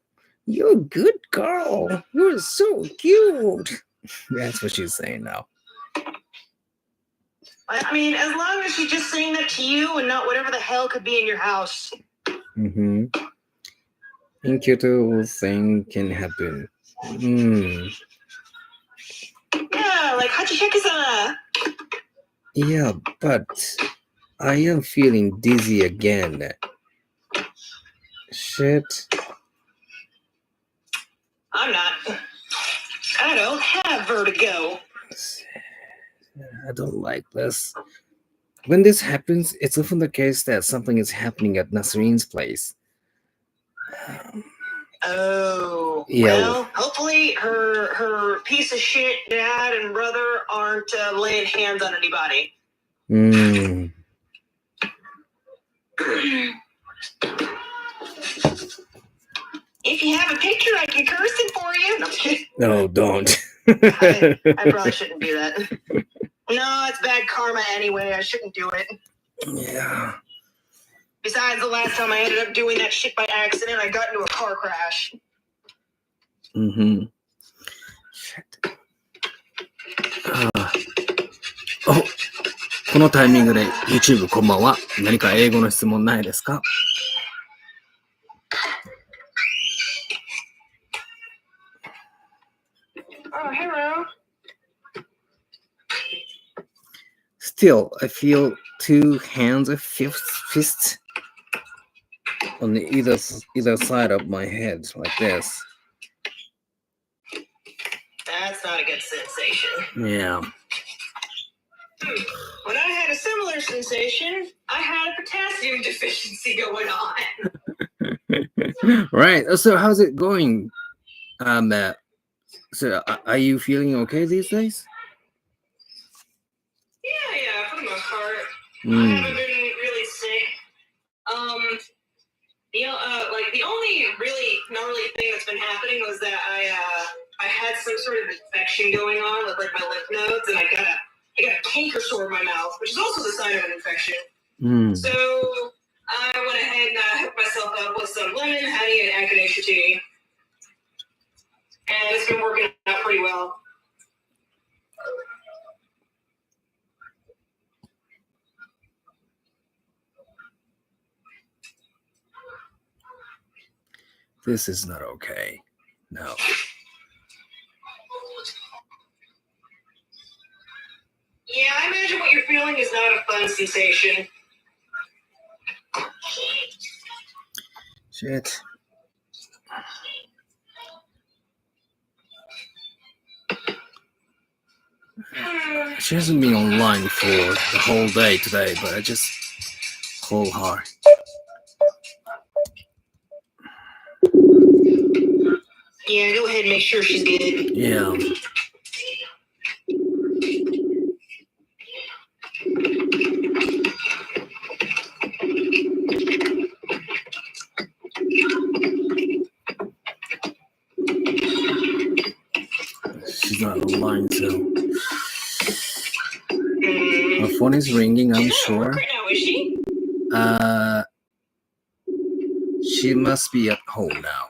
You're a good girl. You're so cute. That's what she's saying now. I mean, as long as she's just saying that to you and not whatever the hell could be in your house. Incredible thing can happen. Yeah, like Hachishaka-sama. Yeah, but I am feeling dizzy again. Shit. I'm not. I don't have vertigo. I don't like this. When this happens, it's often the case that something is happening at Nasreen's place. Oh, Yeah. Well, hopefully her piece of shit dad and brother aren't laying hands on anybody. If you have a picture, I can curse it for you. No, I'm kidding. No, don't. I probably shouldn't do that. No, it's bad karma anyway. I shouldn't do it. Yeah. Besides, the last time I ended up doing that shit by accident, I got into a car crash. Shit. このタイミングで YouTube こんばんは。何か英語の質問ないですか? Oh, hello. Still, I feel two hands of fists on either side of my head, like this. That's not a good sensation. Yeah. When I had a similar sensation, I had a potassium deficiency going on. Right. So how's it going? So are you feeling okay these days? Yeah, for the most part. I haven't been really sick. Like the only really gnarly thing that's been happening was that had some sort of infection going on with like my lymph nodes, and I got a canker sore in my mouth, which is also the sign of an infection. So I went ahead and hooked myself up with some lemon, honey, and echinacea tea, and it's been working out pretty well. This is not okay. No. Yeah, I imagine what you're feeling is not a fun sensation. Shit. She hasn't been online for the whole day today, but I just call her. Yeah, go ahead and make sure she's good. Yeah. She's not online, so her phone is ringing, I'm sure. Right now, is she? She must be at home now.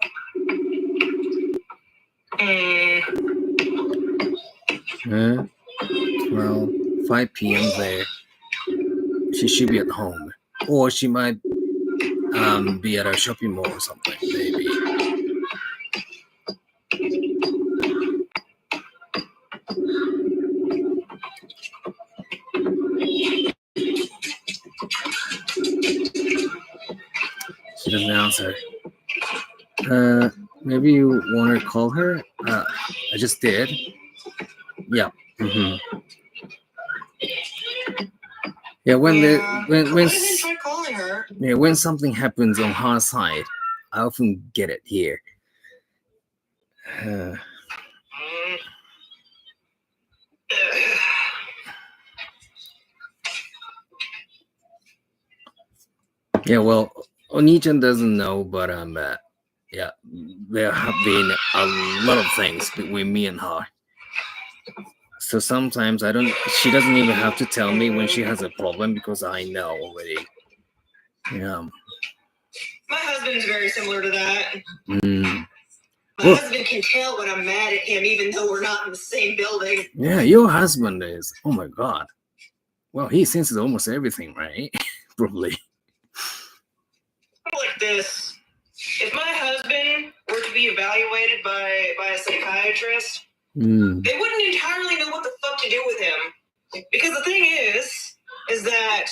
Well, 5 p.m. there. She should be at home. Or she might be at a shopping mall or something, maybe. She doesn't answer. Maybe you want to call her? I just did. Yeah. Yeah, when try calling her. Yeah, when something happens on her side, I often get it here. Yeah, well, Oni-chan doesn't know, but yeah, there have been a lot of things between me and her. So sometimes she doesn't even have to tell me when she has a problem because I know already. Yeah. My husband's very similar to that. My husband can tell when I'm mad at him, even though we're not in the same building. Yeah, your husband is. Oh my God. Well, he senses almost everything, right? Probably. Like this. If my husband were to be evaluated by a psychiatrist, they wouldn't entirely know what the fuck to do with him. Because the thing is that,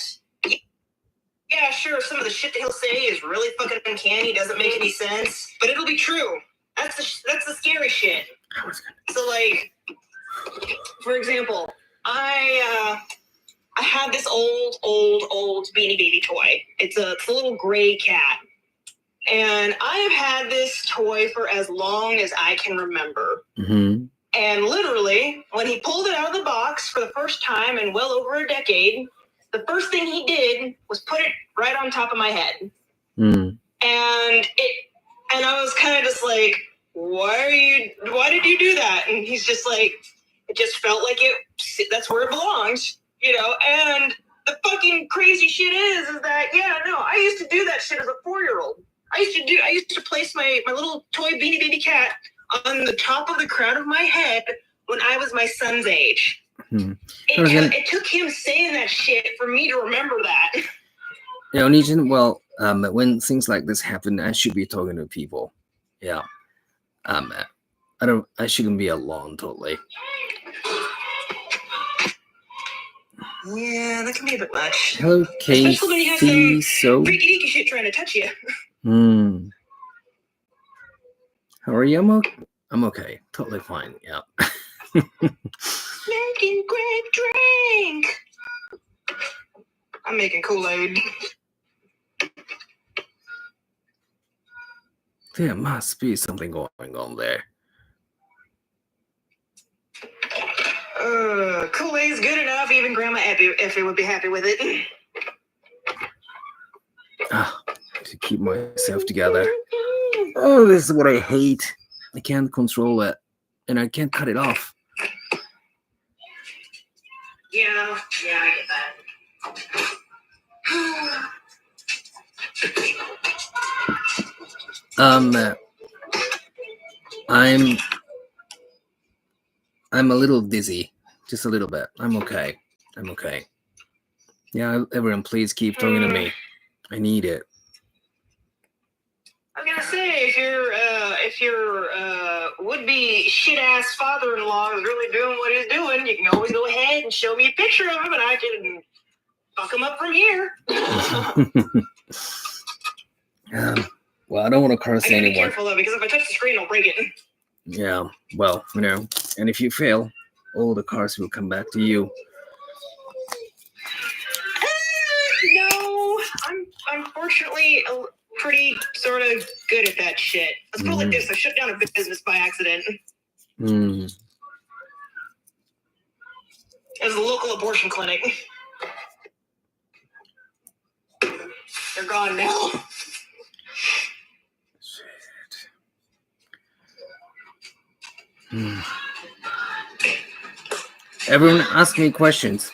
yeah, sure, some of the shit that he'll say is really fucking uncanny, doesn't make any sense, but it'll be true. That's the scary shit. So, like, for example, I have this old Beanie Baby toy. It's a little gray cat. And I have had this toy for as long as I can remember. And literally, when he pulled it out of the box for the first time in well over a decade, the first thing he did was put it right on top of my head. And I was kind of just like, why did you do that? And he's just like, it just felt like that's where it belongs, you know? And the fucking crazy shit is that, yeah, no, I used to do that shit as a 4-year-old. I used to place my little toy Beanie Baby cat on the top of the crown of my head when I was my son's age. It took him saying that shit for me to remember that. Yeah, Oni-chan, well, when things like this happen, I should be talking to people. Yeah. I shouldn't be alone totally. Yeah, that can be a bit much. Hello, Casey. Especially when you have some freaky deaky shit trying to touch you. How are you? I'm okay. Totally fine. Yeah. Making great drink. I'm making Kool-Aid. There must be something going on there. Kool-Aid's good enough. Even Grandma Effie would be happy with it. To keep myself together. Oh, this is what I hate. I can't control it. and I can't cut it off. Yeah, I get that. I'm a little dizzy, just a little bit. I'm okay. Yeah, everyone, please keep talking to me. I need it. I was gonna say, if your would-be shit-ass father-in-law is really doing what he's doing, you can always go ahead and show me a picture of him, and I can fuck him up from here. Well, I don't want to curse I gotta be anyone. careful though, because if I touch the screen, I'll break it. Yeah, well, and if you fail, all the cars will come back to you. No, I'm unfortunately pretty sort of good at that shit. Let's put it like this: I shut down a business by accident. It was a local abortion clinic. They're gone now. Everyone ask me questions.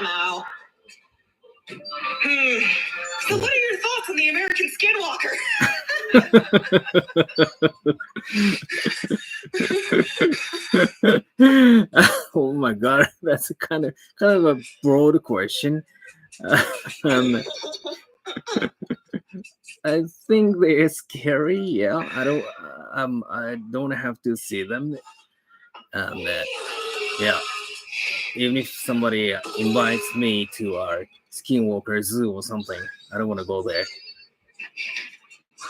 No. So what are your thoughts on the American Skinwalker? Oh my god, that's kind of a broad question. I think they're scary. Yeah, I don't have to see them. Yeah, even if somebody invites me to our Skinwalker Zoo or something, I don't want to go there.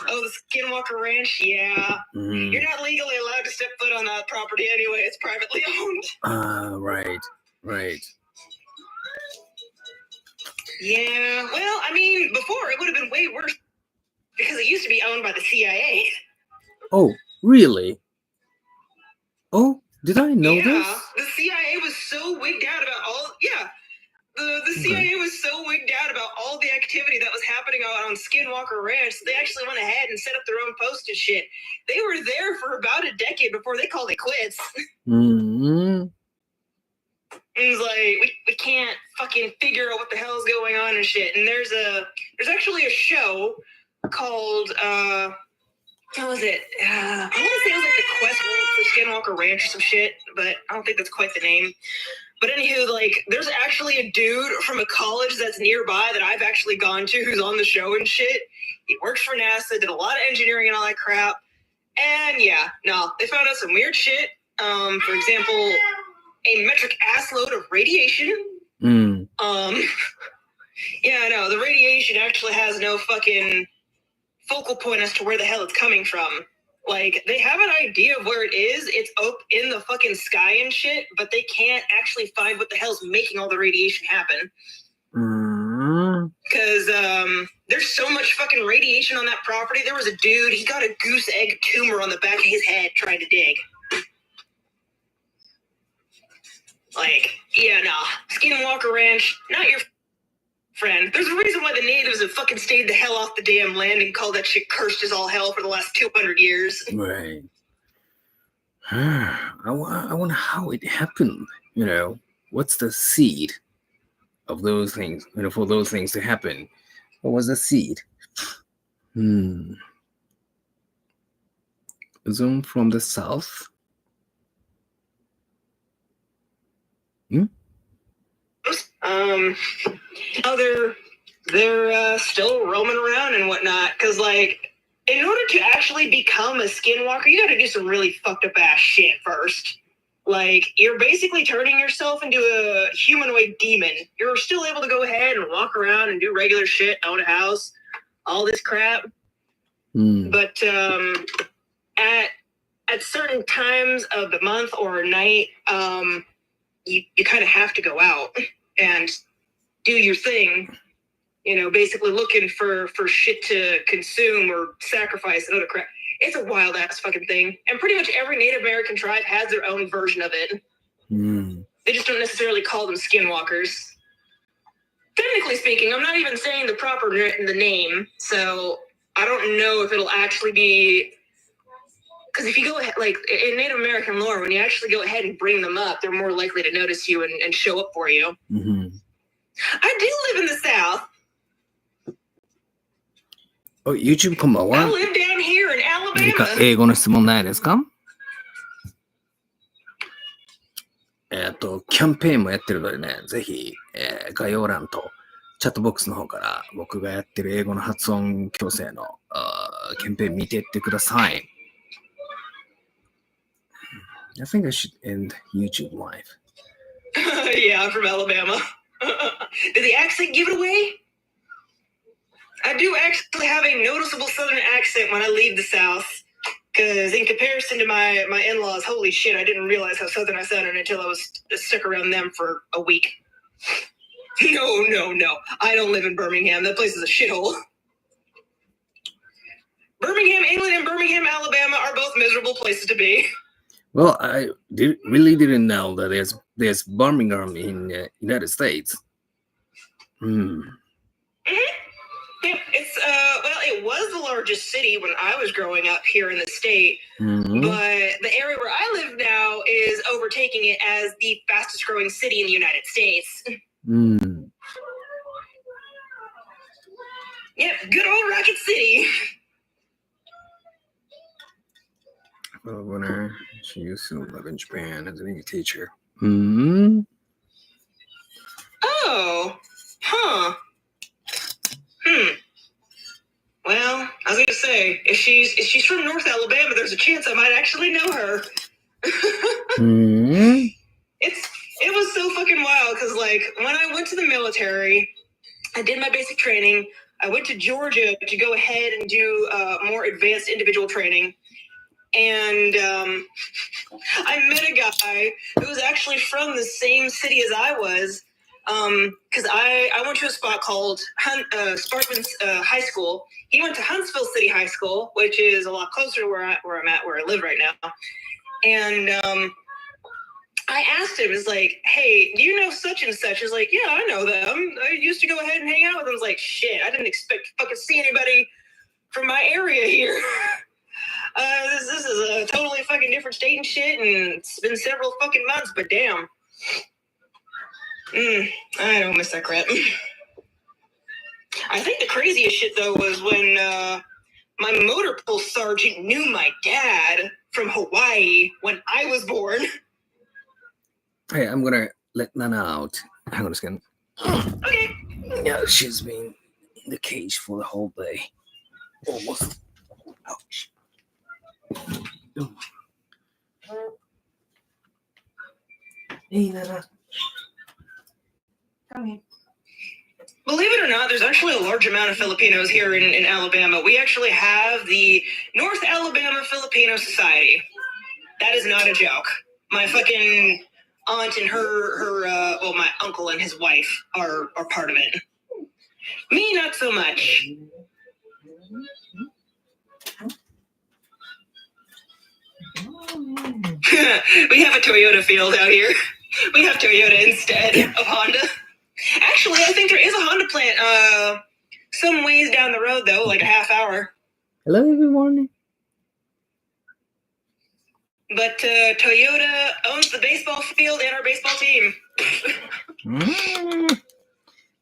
Oh, the Skinwalker Ranch? Yeah. You're not legally allowed to step foot on that property anyway. It's privately owned. Right. Yeah, well, I mean, before it would have been way worse because it used to be owned by the CIA. Oh, really? Oh, did I know this? The CIA was so wigged out about all... Yeah, the CIA was so wigged out about all the activity that was happening on Skinwalker Ranch, so they actually went ahead and set up their own post and shit. They were there for about a decade before they called it quits. And it's like, we can't fucking figure out what the hell's going on and shit. And there's actually a show called, what was it? I want to say it was like the Quest for Skinwalker Ranch or some shit, but I don't think that's quite the name. But anywho, like, there's actually a dude from a college that's nearby that I've actually gone to who's on the show and shit. He works for NASA, did a lot of engineering and all that crap. And yeah, no, they found out some weird shit. For example, a metric ass load of radiation. Yeah, no, the radiation actually has no fucking focal point as to where the hell it's coming from. Like, they have an idea of where it is. It's up in the fucking sky and shit, but they can't actually find what the hell's making all the radiation happen. Because there's so much fucking radiation on that property. There was a dude, he got a goose egg tumor on the back of his head trying to dig. Like, yeah, nah. Skinwalker Ranch, not your friend. There's a reason why the natives have fucking stayed the hell off the damn land and called that shit cursed as all hell for the last 200 years. Right. I wonder how it happened. What's the seed of those things? For those things to happen, what was the seed? Zone from the south. They're still roaming around and whatnot, because, like, in order to actually become a skinwalker, you gotta do some really fucked up ass shit first. Like, you're basically turning yourself into a humanoid demon. You're still able to go ahead and walk around and do regular shit, own a house, all this crap. But at certain times of the month or night, you kind of have to go out and do your thing, basically looking for shit to consume or sacrifice and other crap. It's a wild ass fucking thing. And pretty much every Native American tribe has their own version of it. They just don't necessarily call them skinwalkers. Technically speaking, I'm not even saying the name, so I don't know if it'll actually be because if you go ahead, like in Native American lore, when you actually go ahead and bring them up, they're more likely to notice you and show up for you. I do live in the South. Oh, YouTube こんばん I は。 live down here in 何か Alabama. 英語の質問ないですか？キャンペーンもやってるのでね、ぜひ、概要欄とチャットボックスの方から僕がやってる英語の発音矯正のキャンペーン見ていってください。I think I should end YouTube live. Yeah, I'm from Alabama. Did the accent give it away? I do actually have a noticeable Southern accent when I leave the South. Because in comparison to my in-laws, holy shit, I didn't realize how Southern I sounded until I was stuck around them for a week. No. I don't live in Birmingham. That place is a shithole. Birmingham, England, and Birmingham, Alabama are both miserable places to be. Well, I really didn't know that there's Birmingham in the United States. Yeah, it's it was the largest city when I was growing up here in the state, but the area where I live now is overtaking it as the fastest growing city in the United States. Yep, good old Rocket City. Well, when she used to live in Japan as an English teacher. Oh, huh. Well, I was gonna say, if she's from North Alabama, there's a chance I might actually know her. It was so fucking wild because, like, when I went to the military, I did my basic training. I went to Georgia to go ahead and do more advanced individual training. And I met a guy who was actually from the same city as I was. Because I went to a spot called Sparkman's High School. He went to Huntsville City High School, which is a lot closer to where I live right now. And I asked him, it's like, hey, do you know such and such? He's like, yeah, I know them. I used to go ahead and hang out with them. I was like, shit, I didn't expect to fucking see anybody from my area here. This is a totally fucking different state and shit, and it's been several fucking months, but damn. I don't miss that crap. I think the craziest shit, though, was when my motor pool sergeant knew my dad from Hawaii when I was born. Hey, I'm gonna let Nana out. Hang on a second. Okay. Yeah, she's been in the cage for the whole day. Almost. Ouch. Hey, Nana. Come here. Believe it or not, there's actually a large amount of Filipinos here in Alabama. We actually have the North Alabama Filipino Society. That is not a joke. My fucking aunt and my uncle and his wife are part of it. Me, not so much. We have a Toyota field out here. We have Toyota instead of Honda. Actually, I think there is a Honda plant some ways down the road, though, like a half hour. Hello, everyone. But Toyota owns the baseball field and our baseball team.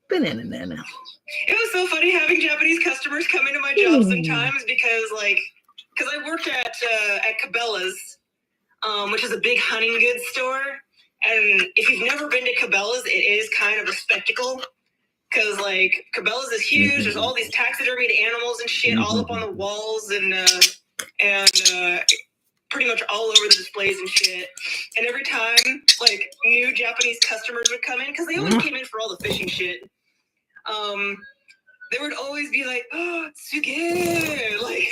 Banana. It was so funny having Japanese customers come into my job sometimes because I worked at Cabela's, which is a big hunting goods store. And if you've never been to Cabela's, it is kind of a spectacle. Because, like, Cabela's is huge. There's all these taxidermied animals and shit all up on the walls and pretty much all over the displays and shit. And every time, like, new Japanese customers would come in, because they always came in for all the fishing shit, they would always be like, oh, suge!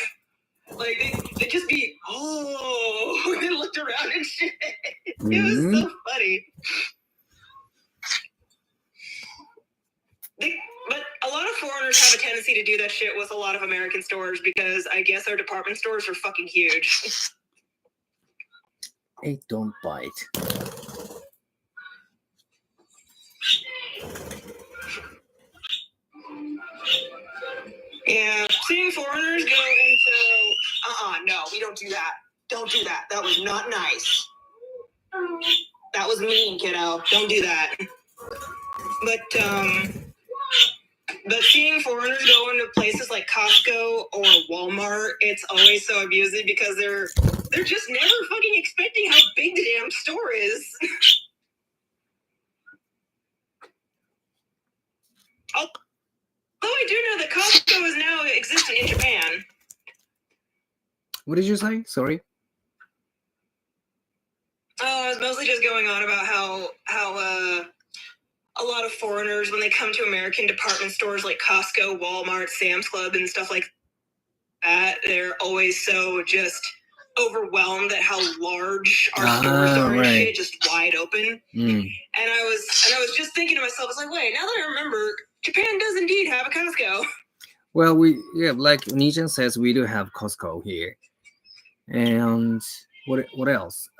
Like they'd just be, oh, they looked around and shit. It was so funny. But a lot of foreigners have a tendency to do that shit with a lot of American stores because I guess our department stores are fucking huge. Hey, don't bite. Yeah, seeing foreigners go into, no, we don't do that. Don't do that. That was not nice. That was mean, kiddo. Don't do that. But seeing foreigners go into places like Costco or Walmart, it's always so amusing because they're just never fucking expecting how big the damn store is. Although I do know that Costco is now existing in Japan. What did you say? Sorry. I was mostly just going on about how a lot of foreigners, when they come to American department stores like Costco, Walmart, Sam's Club, and stuff like that, they're always so just overwhelmed at how large our stores are and shit, just wide open. And I was just thinking to myself, I was like, wait, now that I remember, Japan does indeed have a Costco. Well, like Nijin says, we do have Costco here. And what else?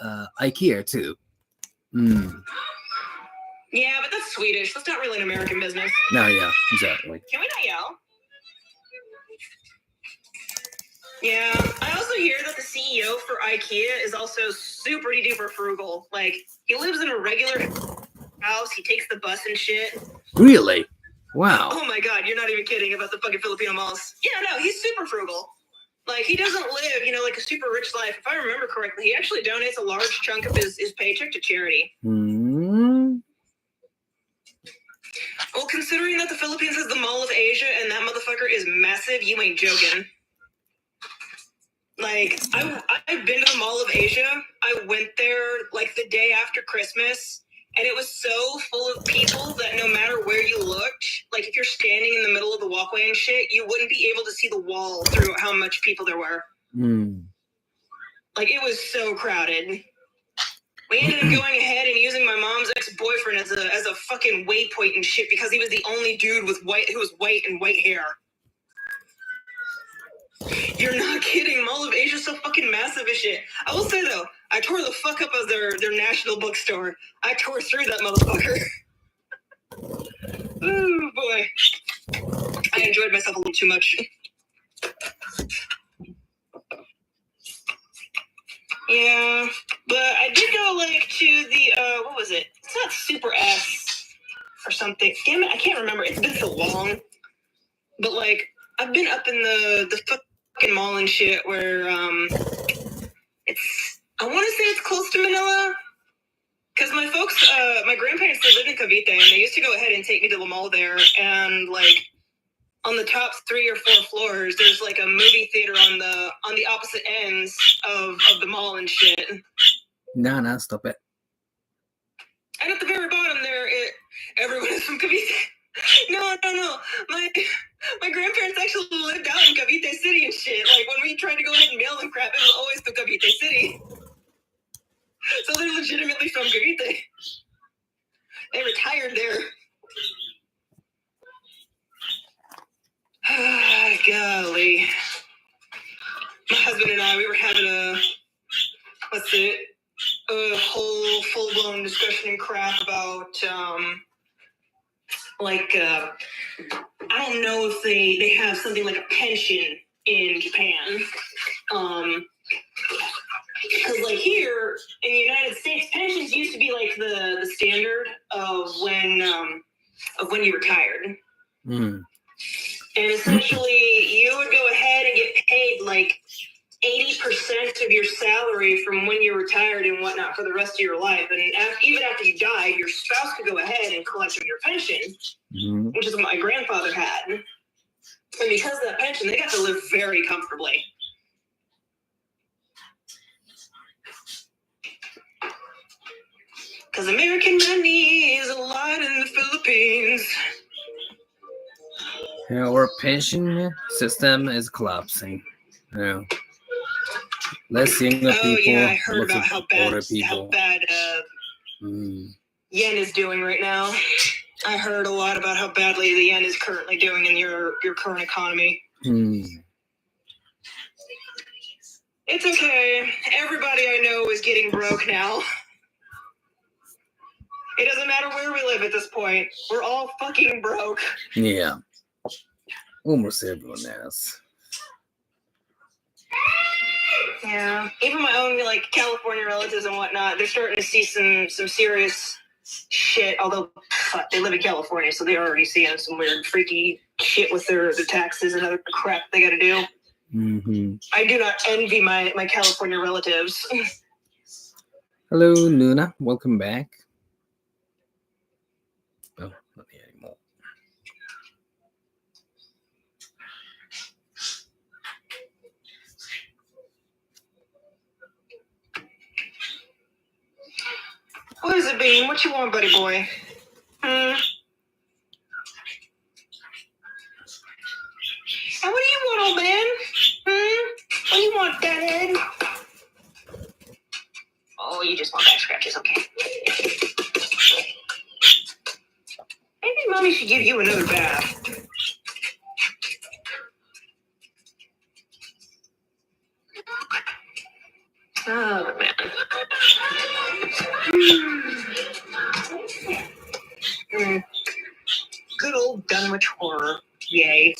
IKEA too. Yeah, but that's Swedish. That's not really an American business. No, yeah, exactly. Can we not yell? Yeah, I also hear that the CEO for IKEA is also super duper frugal. Like, he lives in a regular house. He takes the bus and shit. Really? Wow. Oh my god, you're not even kidding about the fucking Filipino malls. Yeah, no, he's super frugal. Like, he doesn't live, like a super rich life. If I remember correctly, he actually donates a large chunk of his paycheck to charity. Well, considering that the Philippines is the Mall of Asia and that motherfucker is massive, you ain't joking. Like, I've been to the Mall of Asia. I went there, like, the day after Christmas, and it was so full of people that no matter where you looked, like, if you're standing in the middle of the walkway and shit, you wouldn't be able to see the wall through how much people there were. Like, it was so crowded. We ended up going ahead and using my mom's ex-boyfriend as a fucking waypoint and shit because he was the only dude who was white and white hair. You're not kidding. Mall of Asia's so fucking massive as shit. I will say though, I tore the fuck up of their national bookstore. I tore through that motherfucker. Ooh boy. I enjoyed myself a little too much. Yeah, but I did go like to the what was it? It's not Super S or something. Damn it, I can't remember. It's been so long. But like, I've been up in the fucking mall and shit where I want to say it's close to Manila. Because my folks, my grandparents, they lived in Cavite, and they used to go ahead and take me to the mall there. And like, on the top 3 or 4 floors, there's like a movie theater on the opposite ends of the mall and shit. No, stop it. And at the very bottom there, everyone is from Cavite. No. My grandparents actually lived out in Cavite City and shit. Like, when we tried to go ahead and mail them crap, it was always to Cavite City. So they're legitimately from Cavite. They retired there. Golly. My husband and I, we were having a whole full-blown discussion and crap about, I don't know if they have something like a pension in Japan. Because like here in the United States, pensions used to be like the standard of when you retired. And essentially, you would go ahead and get paid like 80% of your salary from when you retired and whatnot for the rest of your life. And even after you died, your spouse could go ahead and collect on your pension, which is what my grandfather had. And because of that pension, they got to live very comfortably. Because American money is a lot in the Philippines. Our pension system is collapsing. Yeah. Less younger people. Yeah, I heard about how bad yen is doing right now. I heard a lot about how badly the yen is currently doing in your current economy. It's okay. Everybody I know is getting broke now. It doesn't matter where we live at this point. We're all fucking broke. Yeah. Almost everyone is. Yeah, even my own like California relatives and whatnot, they're starting to see some serious shit. Although fuck, they live in California, so they're already seeing some weird, freaky shit with their taxes and other crap they got to do. I do not envy my California relatives. Hello, Luna. Welcome back. Oh, not here anymore. What is it, Bean? What you want, buddy boy? And what do you want, old man? What do you want, Dad? Oh, you just want back scratches, okay. Maybe Mommy should give you another bath. Oh, man. Good old Dunwich horror. Yay.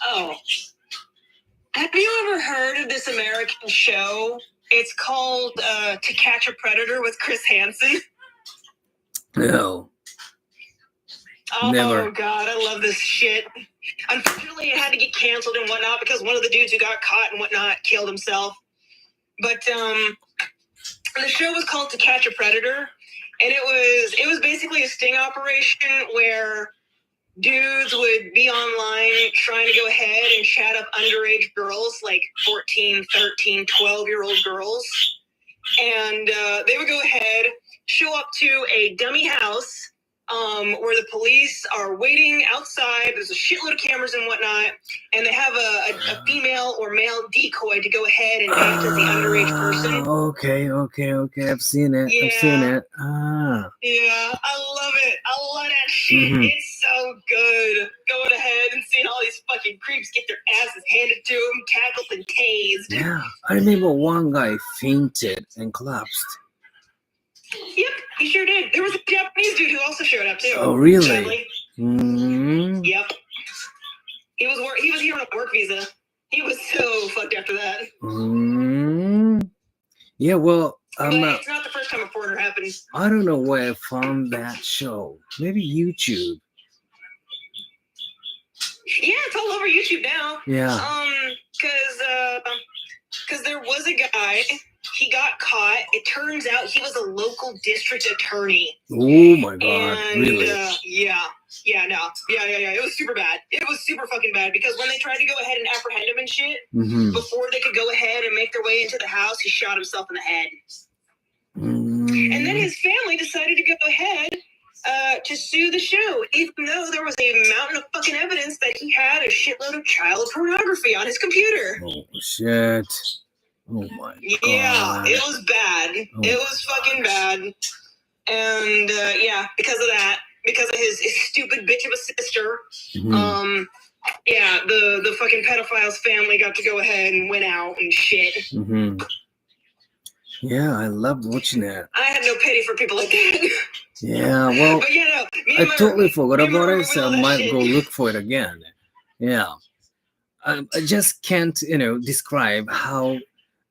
Oh. Have you ever heard of this American show? It's called To Catch a Predator with Chris Hansen. No. Oh, Never. God, I love this shit. Unfortunately, it had to get canceled and whatnot because one of the dudes who got caught and whatnot killed himself. But the show was called To Catch a Predator, and it was basically a sting operation where dudes would be online trying to go ahead and chat up underage girls, like 14, 13, 12-year-old girls. And they would go ahead, show up to a dummy house where the police are waiting outside. There's a shitload of cameras and whatnot. And they have a female or male decoy to go ahead and act as the underage person. Okay. I've seen it. Yeah. I've seen it. Yeah, I love it. I love that shit. It's so good. Going ahead and seeing all these fucking creeps get their asses handed to them, tackled and tased. Yeah. I remember one guy fainted and collapsed. Yep, he sure did. There was a Japanese dude who also showed up too. Oh, really? Sadly. Yep. He was here on a work visa. He was so fucked after that. Yeah, well, But it's not the first time a foreigner happened. I don't know where I found that show. Maybe YouTube. Yeah, it's all over YouTube now. Yeah. Because there was a guy. He got caught. It turns out he was a local district attorney. Oh my God! And, really? Yeah. It was super bad. It was super fucking bad because when they tried to go ahead and apprehend him and shit, before they could go ahead and make their way into the house, he shot himself in the head. And then his family decided to go ahead to sue the show, even though there was a mountain of fucking evidence that he had a shitload of child pornography on his computer. Oh shit! Oh my God! Yeah, it was bad. It was fucking bad. And because of that, because of his stupid bitch of a sister, the fucking pedophile's family got to go ahead and win out and shit. Yeah, I loved watching that. I had no pity for people like that. Yeah, well, but I totally forgot about it, so I might go look for it again. Yeah, I just can't, describe how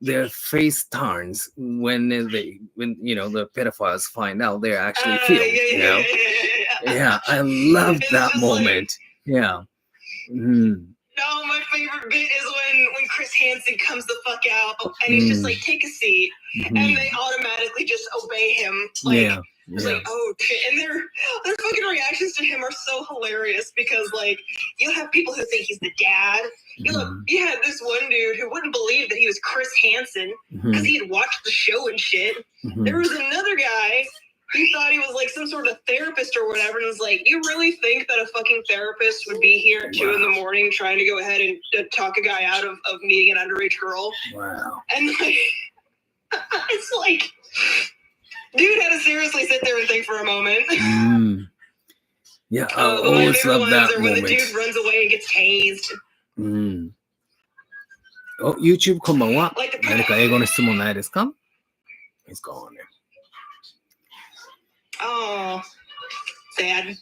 their face turns when the pedophiles find out they're actually killed. Yeah, I loved that moment. Yeah. No, my favorite bit is when Chris Hansen comes the fuck out and he's just like, take a seat, and they automatically just obey him. Like, oh shit, and their fucking reactions to him are so hilarious because you'll have people who think he's the dad. You had this one dude who wouldn't believe that he was Chris Hansen because he had watched the show and shit. There was another guy who thought he was like some sort of therapist or whatever, and was like, you really think that a fucking therapist would be here at 2 a.m. trying to go ahead and talk a guy out of meeting an underage girl? Wow. And it's like, dude had to seriously sit there and think for a moment. Yeah, I always love that moment. When the dude runs away and gets tased. お、YouTube こんばんは。何か英語の質問ないですか？ It's gone. Oh, sad.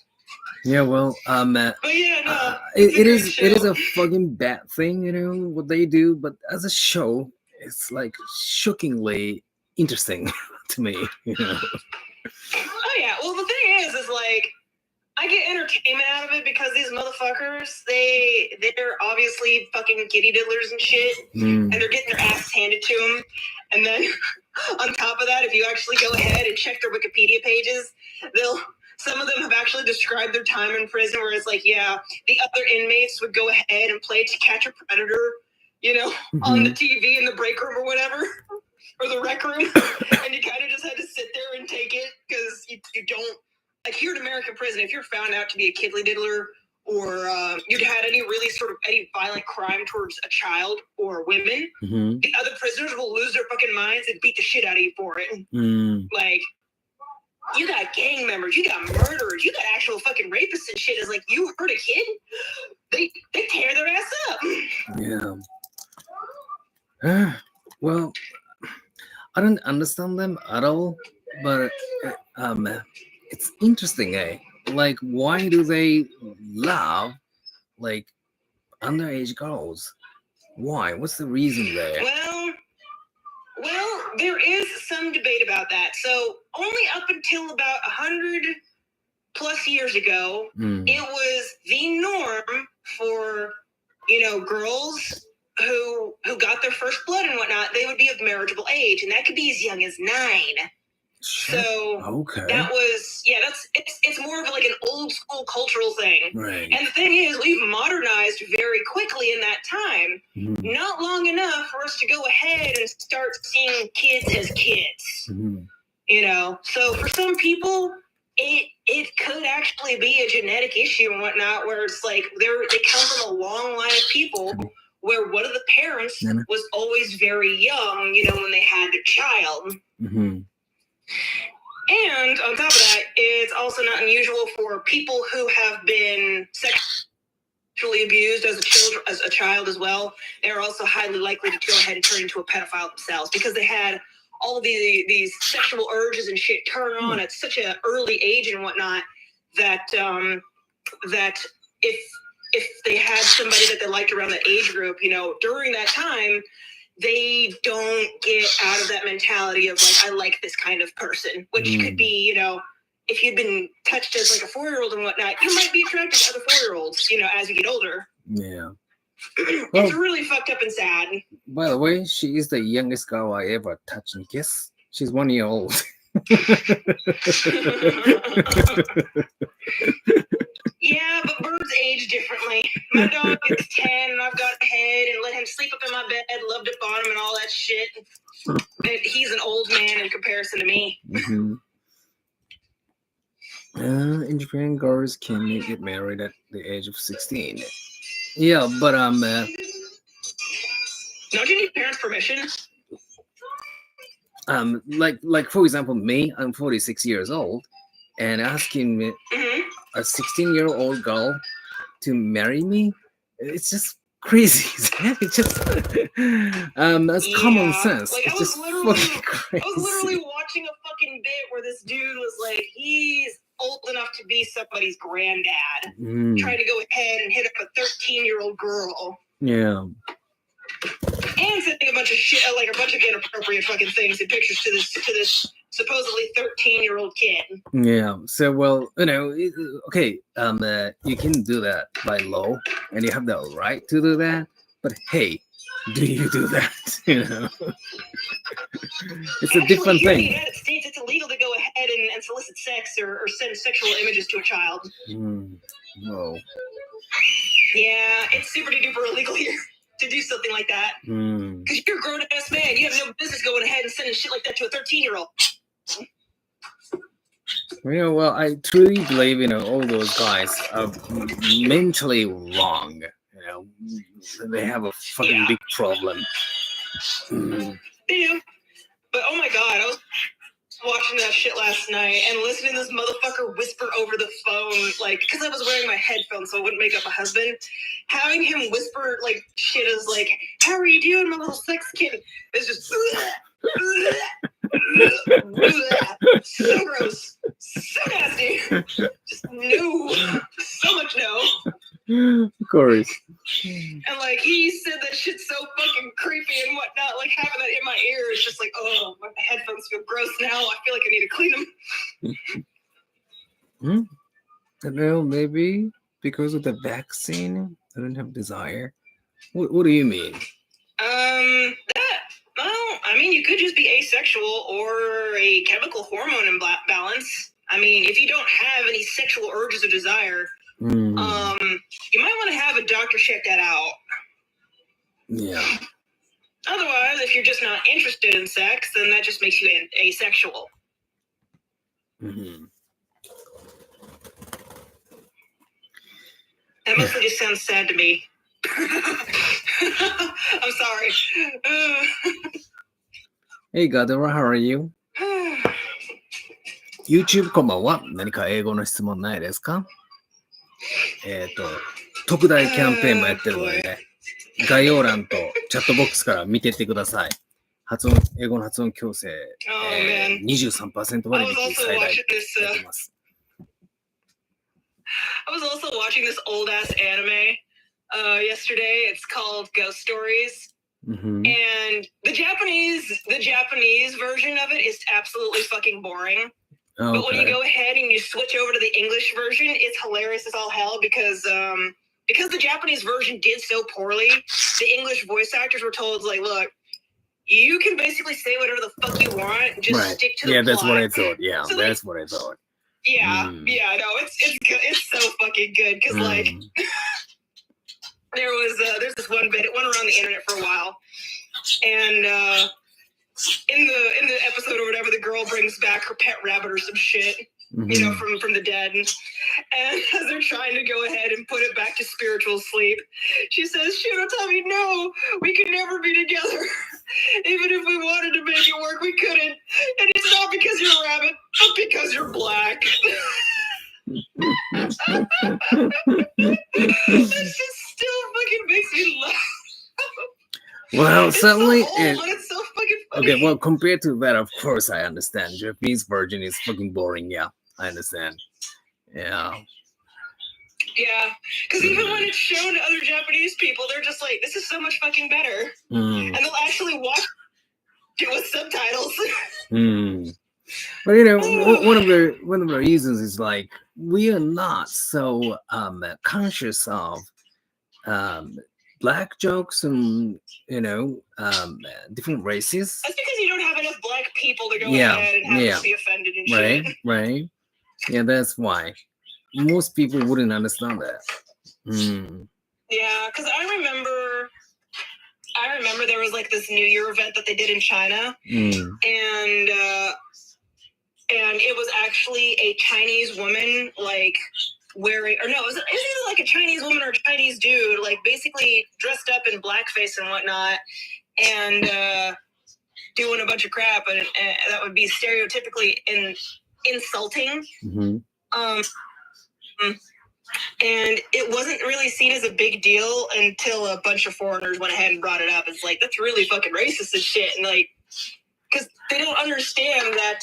Yeah, well, But yeah, no. it is a fucking bad thing, what they do. But as a show, it's like shockingly interesting to me. Oh yeah. Well, the thing is like, I get entertainment out of it because these motherfuckers, they're obviously fucking kitty diddlers and shit, and they're getting their ass handed to them. And then on top of that, if you actually go ahead and check their Wikipedia pages, some of them have actually described their time in prison where it's like, yeah, the other inmates would go ahead and play To Catch a Predator, on the TV in the break room or whatever, or the rec room, and you kind of just had to sit there and take it because you don't. Like here in American prison, if you're found out to be a kidly diddler or you'd had any violent crime towards a child or women, the other prisoners will lose their fucking minds and beat the shit out of you for it. Like, you got gang members, you got murderers, you got actual fucking rapists and shit. It's like, you hurt a kid, they tear their ass up. Yeah. Well, I don't understand them at all, but it's interesting, like, why do they love like underage girls? Why? What's the reason there? Well, there is some debate about that. So only up until about 100 plus years ago, it was the norm for girls who got their first blood and whatnot. They would be of marriageable age, and that could be as young as 9. So that was it's more of like an old school cultural thing. Right. And the thing is, we've modernized very quickly in that time. Not long enough for us to go ahead and start seeing kids as kids. So for some people, it could actually be a genetic issue and whatnot, where it's like they come from a long line of people where one of the parents was always very young, when they had their child. And on top of that, it's also not unusual for people who have been sexually abused as a child as well. They're also highly likely to go ahead and turn into a pedophile themselves because they had all of these sexual urges and shit turn on at such an early age and whatnot that that if they had somebody that they liked around that age group, during that time, they don't get out of that mentality of like, I like this kind of person, which could be, if you'd been touched as like a 4-year-old and whatnot, you might be attracted to other 4-year-olds, as you get older. Yeah. It's really fucked up and sad. By the way, she is the youngest girl I ever touched and kissed. She's 1 year old. Yeah, but birds age differently. My dog is 10 and I've got a head and let him sleep up in my bed, loved up on him and all that shit. And he's an old man in comparison to me. In Japan, girls can get married at the age of 16. Yeah, but Don't you need parents' permission? Like for example, me, I'm 46 years old, and asking me a 16-year-old girl to marry me, it's just crazy. It's just that's common sense. Like, it's just fucking crazy. I was literally watching a fucking bit where this dude was like, he's old enough to be somebody's granddad, trying to go ahead and hit up a 13-year-old girl. Yeah. And sending a bunch of shit, like a bunch of inappropriate fucking things and pictures to this supposedly 13-year-old kid. Yeah. So, well, okay, you can do that by law, and you have the right to do that. But hey, do you do that? It's a different thing. In the United States, it's illegal to go ahead and solicit sex or send sexual images to a child. Whoa. Yeah, it's super duper illegal here to do something like that. Because you're a grown-ass man. You have no business going ahead and sending shit like that to a 13-year-old. Well, I truly believe, all those guys are mentally wrong. They have a fucking big problem. They do. But oh my god, I was watching that shit last night and listening to this motherfucker whisper over the phone, like, because I was wearing my headphones so I wouldn't make up my husband. Having him whisper, like, shit is like, how are you doing, my little sex kid? It's just, so gross. So nasty. Just no. so much no. Of course. And like he said that shit's so fucking creepy and whatnot. Like having that in my ear is just like, oh, my headphones feel gross now. I feel like I need to clean them. I don't know, maybe because of the vaccine, I don't have desire. What do you mean? I mean, you could just be asexual or a chemical hormone imbalance. I mean, if you don't have any sexual urges or desire, you might want to have a doctor check that out. Yeah. Otherwise, if you're just not interested in sex, then that just makes you asexual. Mm-hmm. That mostly just sounds sad to me. I'm sorry. Hey, Gadara, how are you? YouTube こんばんは。何か英語の質問ないですか？特大キャンペーンもやってるのでね、概要欄とチャットボックスから見てってください。英語の発音矯正、23% 割引最大やってます。I was also watching this old ass anime yesterday. It's called Ghost Stories. And the Japanese version of it is absolutely fucking boring. Okay. But when you go ahead and you switch over to the English version, it's hilarious as all hell because the Japanese version did so poorly. The English voice actors were told, like, look, you can basically say whatever the fuck you want, just stick to the plot. That's what I thought. Yeah, so that's what I thought. Yeah, no, it's good. It's so fucking good because like there's this one bit. It went around the internet for a while, and in the episode or whatever, the girl brings back her pet rabbit or some shit, you know, from the dead, and as they're trying to go ahead and put it back to spiritual sleep, she says, "Shirotami, no, we can never be together. Even if we wanted to make it work, we couldn't. And it's not because you're a rabbit, but because you're black." This just still fucking makes me laugh. Well, it's certainly. So old, but it's so fucking funny. Okay, well, compared to that, of course, I understand. Japanese version is fucking boring. Yeah, I understand. Yeah. Yeah, because even when it's shown to other Japanese people, they're just like, "This is so much fucking better," and they'll actually watch it with subtitles. But you know, one of the reasons is like we are not so conscious of black jokes and different races. That's because you don't have enough black people to go ahead and have them be offended and shit. Right. Yeah, that's why. Most people wouldn't understand that. Yeah, because I remember there was like this New Year event that they did in China, and it was actually a Chinese woman like wearing, or no, it was either like a Chinese woman or a Chinese dude, like basically dressed up in blackface and whatnot, and doing a bunch of crap, and that would be stereotypically insulting. And it wasn't really seen as a big deal until a bunch of foreigners went ahead and brought it up. It's like, that's really fucking racist and shit. And like, because they don't understand that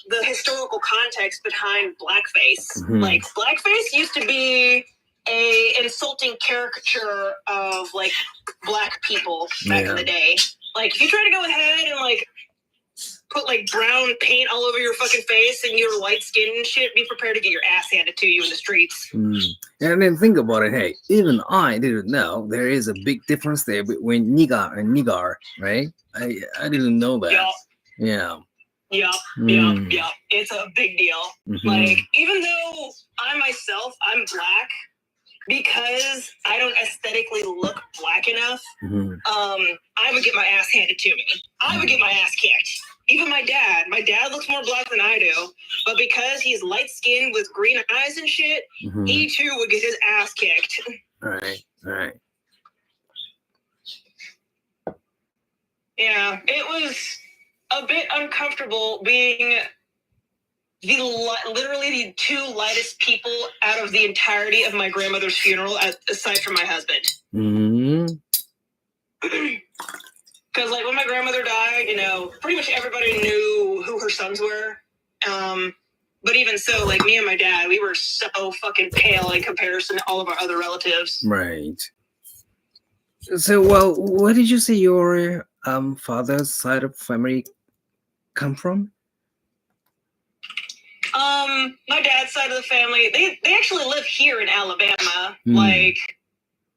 the historical context behind blackface. Like, blackface used to be a insulting caricature of like black people back in the day. Like, if you try to go ahead and like put like brown paint all over your fucking face and you're light skinned and shit, be prepared to get your ass handed to you in the streets. And then think about it. Hey, even I didn't know there is a big difference there between nigger and nigger, right? I didn't know that. Yeah. It's a big deal. Like, even though I'm black, because I don't aesthetically look black enough, I would get my ass handed to me. I would get my ass kicked. Even my dad looks more black than I do, but because he's light-skinned with green eyes and shit, he too would get his ass kicked. Right. Yeah, it was a bit uncomfortable being literally the two lightest people out of the entirety of my grandmother's funeral, aside from my husband. Because, like, when my grandmother died, you know, pretty much everybody knew who her sons were. But even so, like me and my dad, we were so fucking pale in comparison to all of our other relatives. Right. So, well, where did you say your father's side of family come from? My dad's side of the family, they actually live here in Alabama. Mm. Like,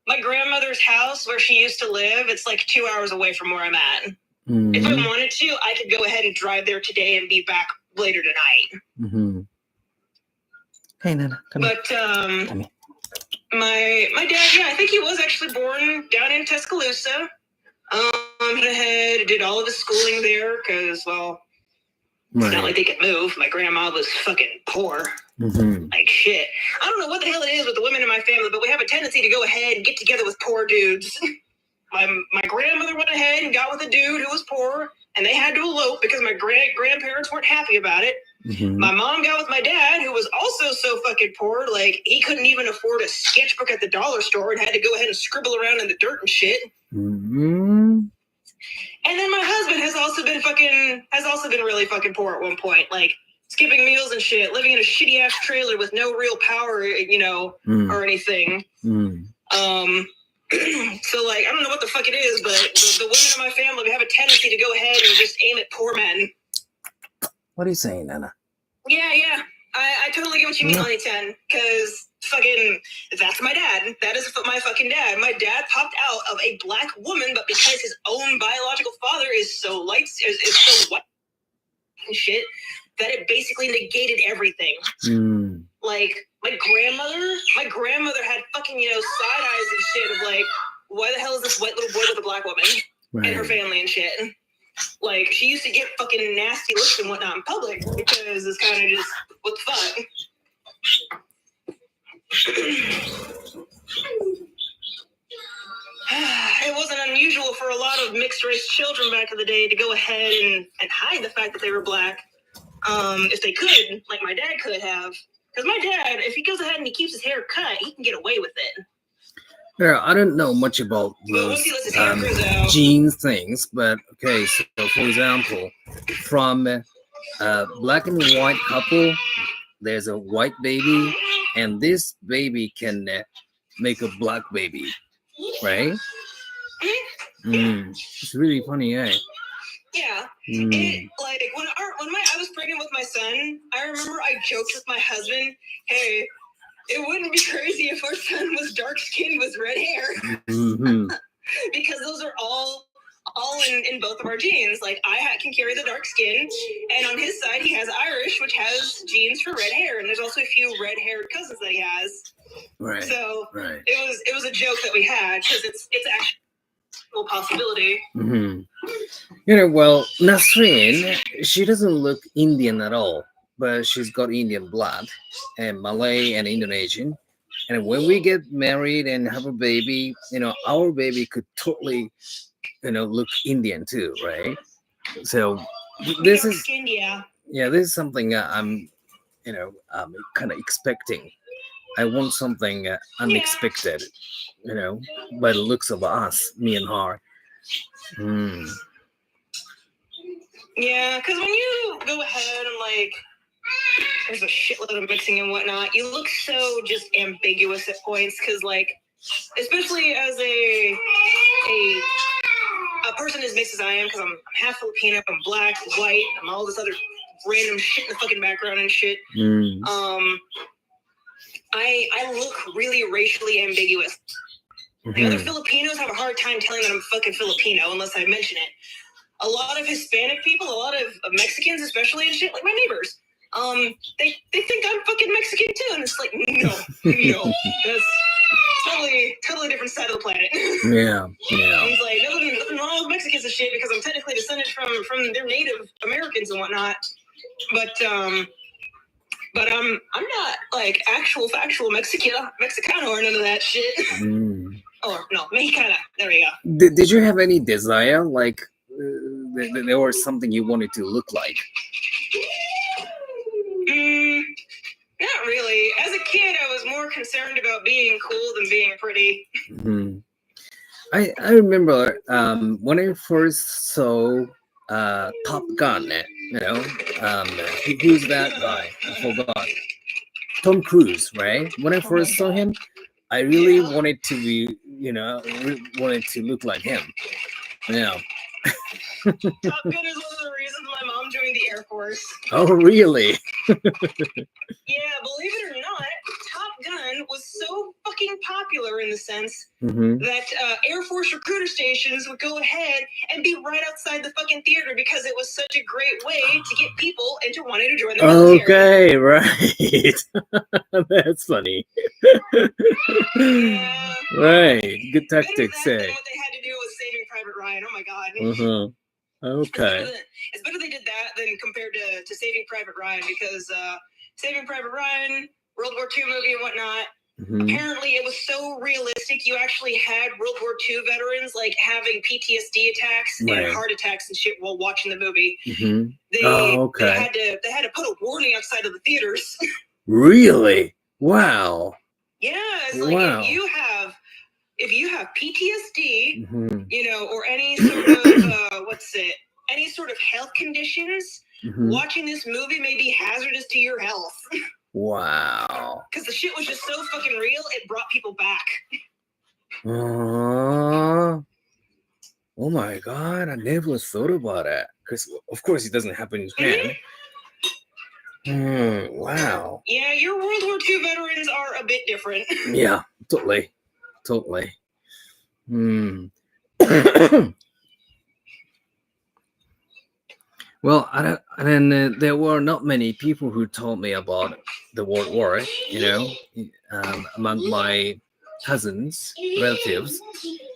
my grandmother's house where she used to live, it's like 2 hours away from where I'm at. Mm-hmm. If I wanted to, I could go ahead and drive there today and be back later tonight. Mm-hmm. Hey, Nana, come here. But Come here. my dad, yeah, I think he was actually born down in Tuscaloosa. Went ahead, did all of his schooling there because, well, it's not like they could move. My grandma was fucking poor. Mm-hmm. Like shit. I don't know what the hell it is with the women in my family, but we have a tendency to go ahead and get together with poor dudes. My grandmother went ahead and got with a dude who was poor, and they had to elope because my grandparents weren't happy about it. Mm-hmm. My mom got with my dad, who was also so fucking poor, like he couldn't even afford a sketchbook at the dollar store and had to go ahead and scribble around in the dirt and shit. Mm-hmm. And then my husband has also been really fucking poor at one point, like skipping meals and shit, living in a shitty ass trailer with no real power, or anything. Mm. So like I don't know what the fuck it is, but the women in my family, we have a tendency to go ahead and just aim at poor men. What are you saying, Nana? Yeah. I totally get what you mean, Honey 10, because fucking that's my dad. That is my fucking dad. My dad popped out of a black woman, but because his own biological father is so so white and shit, that it basically negated everything. Mm. Like my grandmother had fucking side eyes and shit of like, why the hell is this white little boy with a black woman and her family and shit? Like, she used to get fucking nasty looks and whatnot in public because it's kind of just, what the fuck? It wasn't unusual for a lot of mixed race children back in the day to go ahead and hide the fact that they were black. If they could, like my dad could have. Because my dad, if he goes ahead and he keeps his hair cut, he can get away with it. Yeah, I don't know much about those gene things, but okay, so for example, from a black and white couple, there's a white baby, and this baby can make a black baby, right? It's really funny, eh? Yeah. It, like when I was pregnant with my son, I remember I joked with my husband, hey, it wouldn't be crazy if our son was dark skinned with red hair. Mm-hmm. Because those are all in both of our genes. Like I can carry the dark skin, and on his side he has Irish, which has genes for red hair, and there's also a few red haired cousins that he has. Right. So right. It was a joke that we had because it's actually a possibility. Mm-hmm. Well, Nasreen, she doesn't look Indian at all, but she's got Indian blood, and Malay and Indonesian. And when we get married and have a baby, our baby could totally, look Indian too, right? So this is this is something I'm kind of expecting. I want something unexpected, by the looks of us, me and her. Yeah, because when you go ahead and like, there's a shitload of mixing and whatnot, you look so just ambiguous at points. Because like, especially as a person as mixed as I am, because I'm half Filipino, I'm black, white, I'm all this other random shit in the fucking background and shit. I look really racially ambiguous. The other Filipinos have a hard time telling that I'm fucking Filipino unless I mention it. A lot of Hispanic people, a lot of Mexicans especially and shit, like my neighbors, they think I'm fucking Mexican too, and it's like, no, that's totally different side of the planet. Yeah. It's like nothing wrong with Mexicans and shit because I'm technically descended from their Native Americans and whatnot, but I'm not like factual Mexicano or none of that shit. Or no, Mexicana. There we go. Did you have any desire, like there was something you wanted to look like? Not really. As a kid, I was more concerned about being cool than being pretty. I remember when I first saw Top Gun, Who's that guy? I forgot. Tom Cruise, right? When I first saw him, I really wanted to be, wanted to look like him. Yeah. Top Gun is one of the reasons my mom joined the Air Force. Oh, really? Yeah, believe it or not, Top Gun was so fucking popular in the sense Mm-hmm. that Air Force recruiter stations would go ahead and be right outside the fucking theater because it was such a great way to get people into wanting to join the military. Okay, right. That's funny. Yeah. Right. Good Better tactic, that say. than what they had to do with Saving Private Ryan. Oh my god. Uh-huh. Okay. It's better they did that than compared to Saving Private Ryan because Saving Private Ryan, World War II movie and whatnot, apparently it was so realistic you actually had World War II veterans like having PTSD attacks and heart attacks and shit while watching the movie. They had to put a warning outside of the theaters. Really? Wow. Yeah, it's like if you have PTSD, or any sort of any sort of health conditions, watching this movie may be hazardous to your health. Wow. Because the shit was just so fucking real, it brought people back. Oh my god, I never thought about it. Because of course it doesn't happen in Japan. Wow. Yeah, your World War II veterans are a bit different. Yeah, totally. Well, there were not many people who told me about the World War, among my cousins, relatives.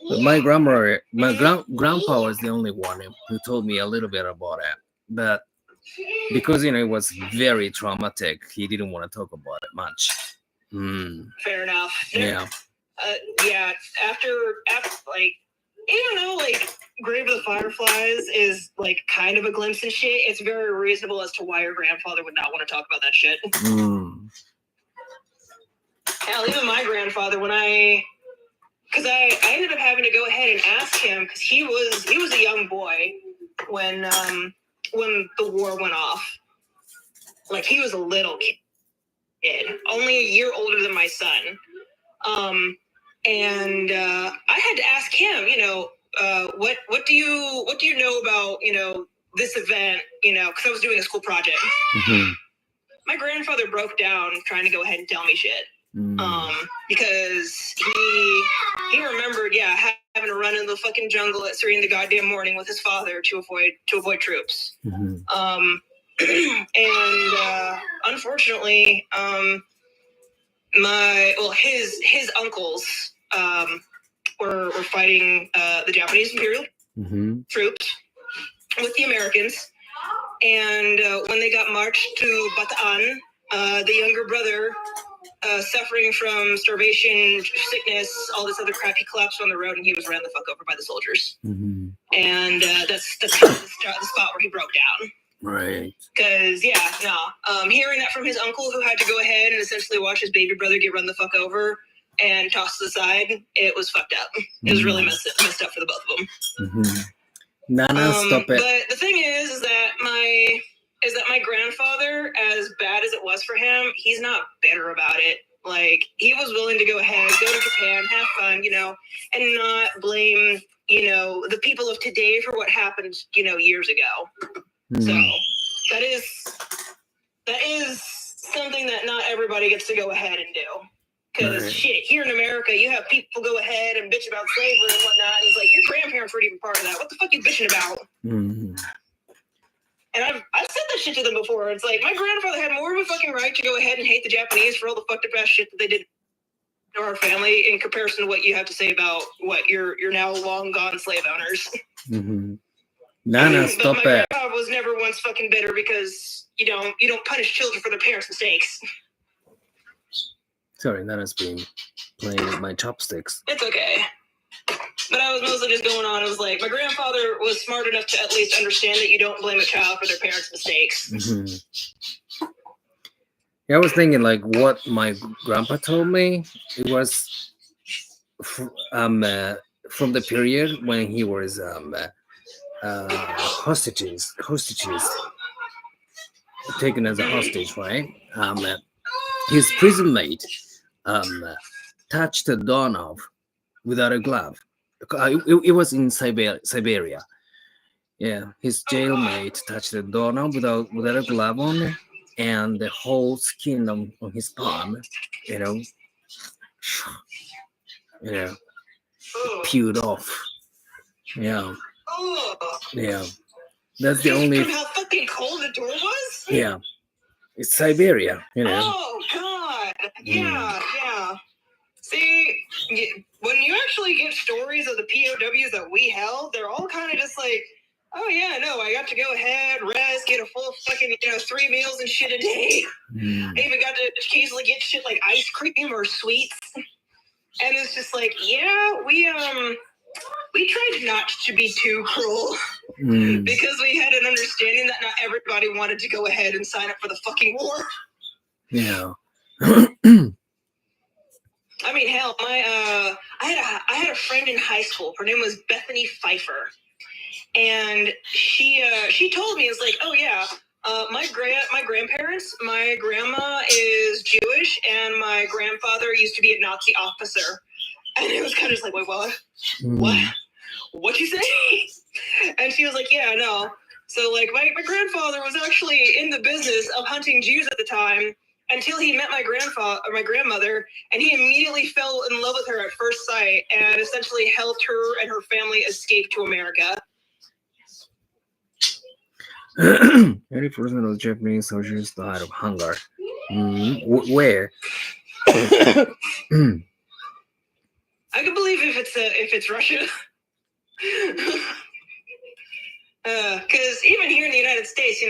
But my grandpa was the only one who told me a little bit about it. But because, it was very traumatic, he didn't want to talk about it much. Fair enough. Yeah. After even though Grave of the Fireflies is kind of a glimpse and shit, it's very reasonable as to why your grandfather would not want to talk about that shit. Hell, even my grandfather, because I ended up having to go ahead and ask him because he was a young boy when the war went off. He was a little kid, only a year older than my son. And I had to ask him, what do you know about, this event, because I was doing a school project. My grandfather broke down trying to go ahead and tell me shit. Because he remembered, having to run in the fucking jungle at 3 in the goddamn morning with his father to avoid troops. And unfortunately, his uncles were fighting the Japanese Imperial troops with the Americans, and when they got marched to Bataan, the younger brother, suffering from starvation, sickness, all this other crap, he collapsed on the road and he was ran the fuck over by the soldiers. And that's kind of the spot where he broke down. Right. Because, hearing that from his uncle who had to go ahead and essentially watch his baby brother get run the fuck over and tossed to the side, it was fucked up. It was really messed up for the both of them. Nana, stop it. But the thing is that my grandfather, as bad as it was for him, he's not bitter about it. He was willing to go ahead, go to Japan, have fun, and not blame, the people of today for what happened, years ago. So that is something that not everybody gets to go ahead and do. Because shit, here in America, you have people go ahead and bitch about slavery and whatnot. And it's your grandparents weren't even part of that. What the fuck are you bitching about? And I've said that shit to them before. It's my grandfather had more of a fucking right to go ahead and hate the Japanese for all the fucked up ass shit that they did to our family in comparison to what you have to say about what your now long gone slave owners. Nana, stop but it. my grandpa was never once fucking bitter because you don't punish children for their parents' mistakes. Sorry, Nana's been playing with my chopsticks. It's okay. But I was mostly just going on. It was my grandfather was smart enough to at least understand that you don't blame a child for their parents' mistakes. Yeah, I was thinking what my grandpa told me. It was from the period when he was hostages taken as a hostage, right? His prison mate touched the doorknob without a glove. It was in Siberia. Yeah, his jailmate touched the doorknob without a glove on, and the whole skin on his palm, peeled off. Yeah. Yeah. That's the only. From how fucking cold the door was? Yeah. It's Siberia, Oh, God. Yeah. See, when you actually get stories of the POWs that we held, they're all kind of just like, oh, yeah, no, I got to go ahead, rest, get a full fucking, 3 meals and shit a day. I even got to occasionally get shit like ice cream or sweets. And it's just like, yeah, we tried not to be too cruel because we had an understanding that not everybody wanted to go ahead and sign up for the fucking war. Yeah. I mean, hell, I had a friend in high school. Her name was Bethany Pfeiffer, and she told me, it's like, oh yeah, my grandparents, my grandma is Jewish, and my grandfather used to be a Nazi officer. And it was kind of just like, wait, what? What'd you say? And she was like, yeah, no. So like my grandfather was actually in the business of hunting Jews at the time until he met my grandmother, and he immediately fell in love with her at first sight and essentially helped her and her family escape to America. 80% of Japanese soldiers died of hunger. Where? I can believe if it's Russia. Because even here in the United States,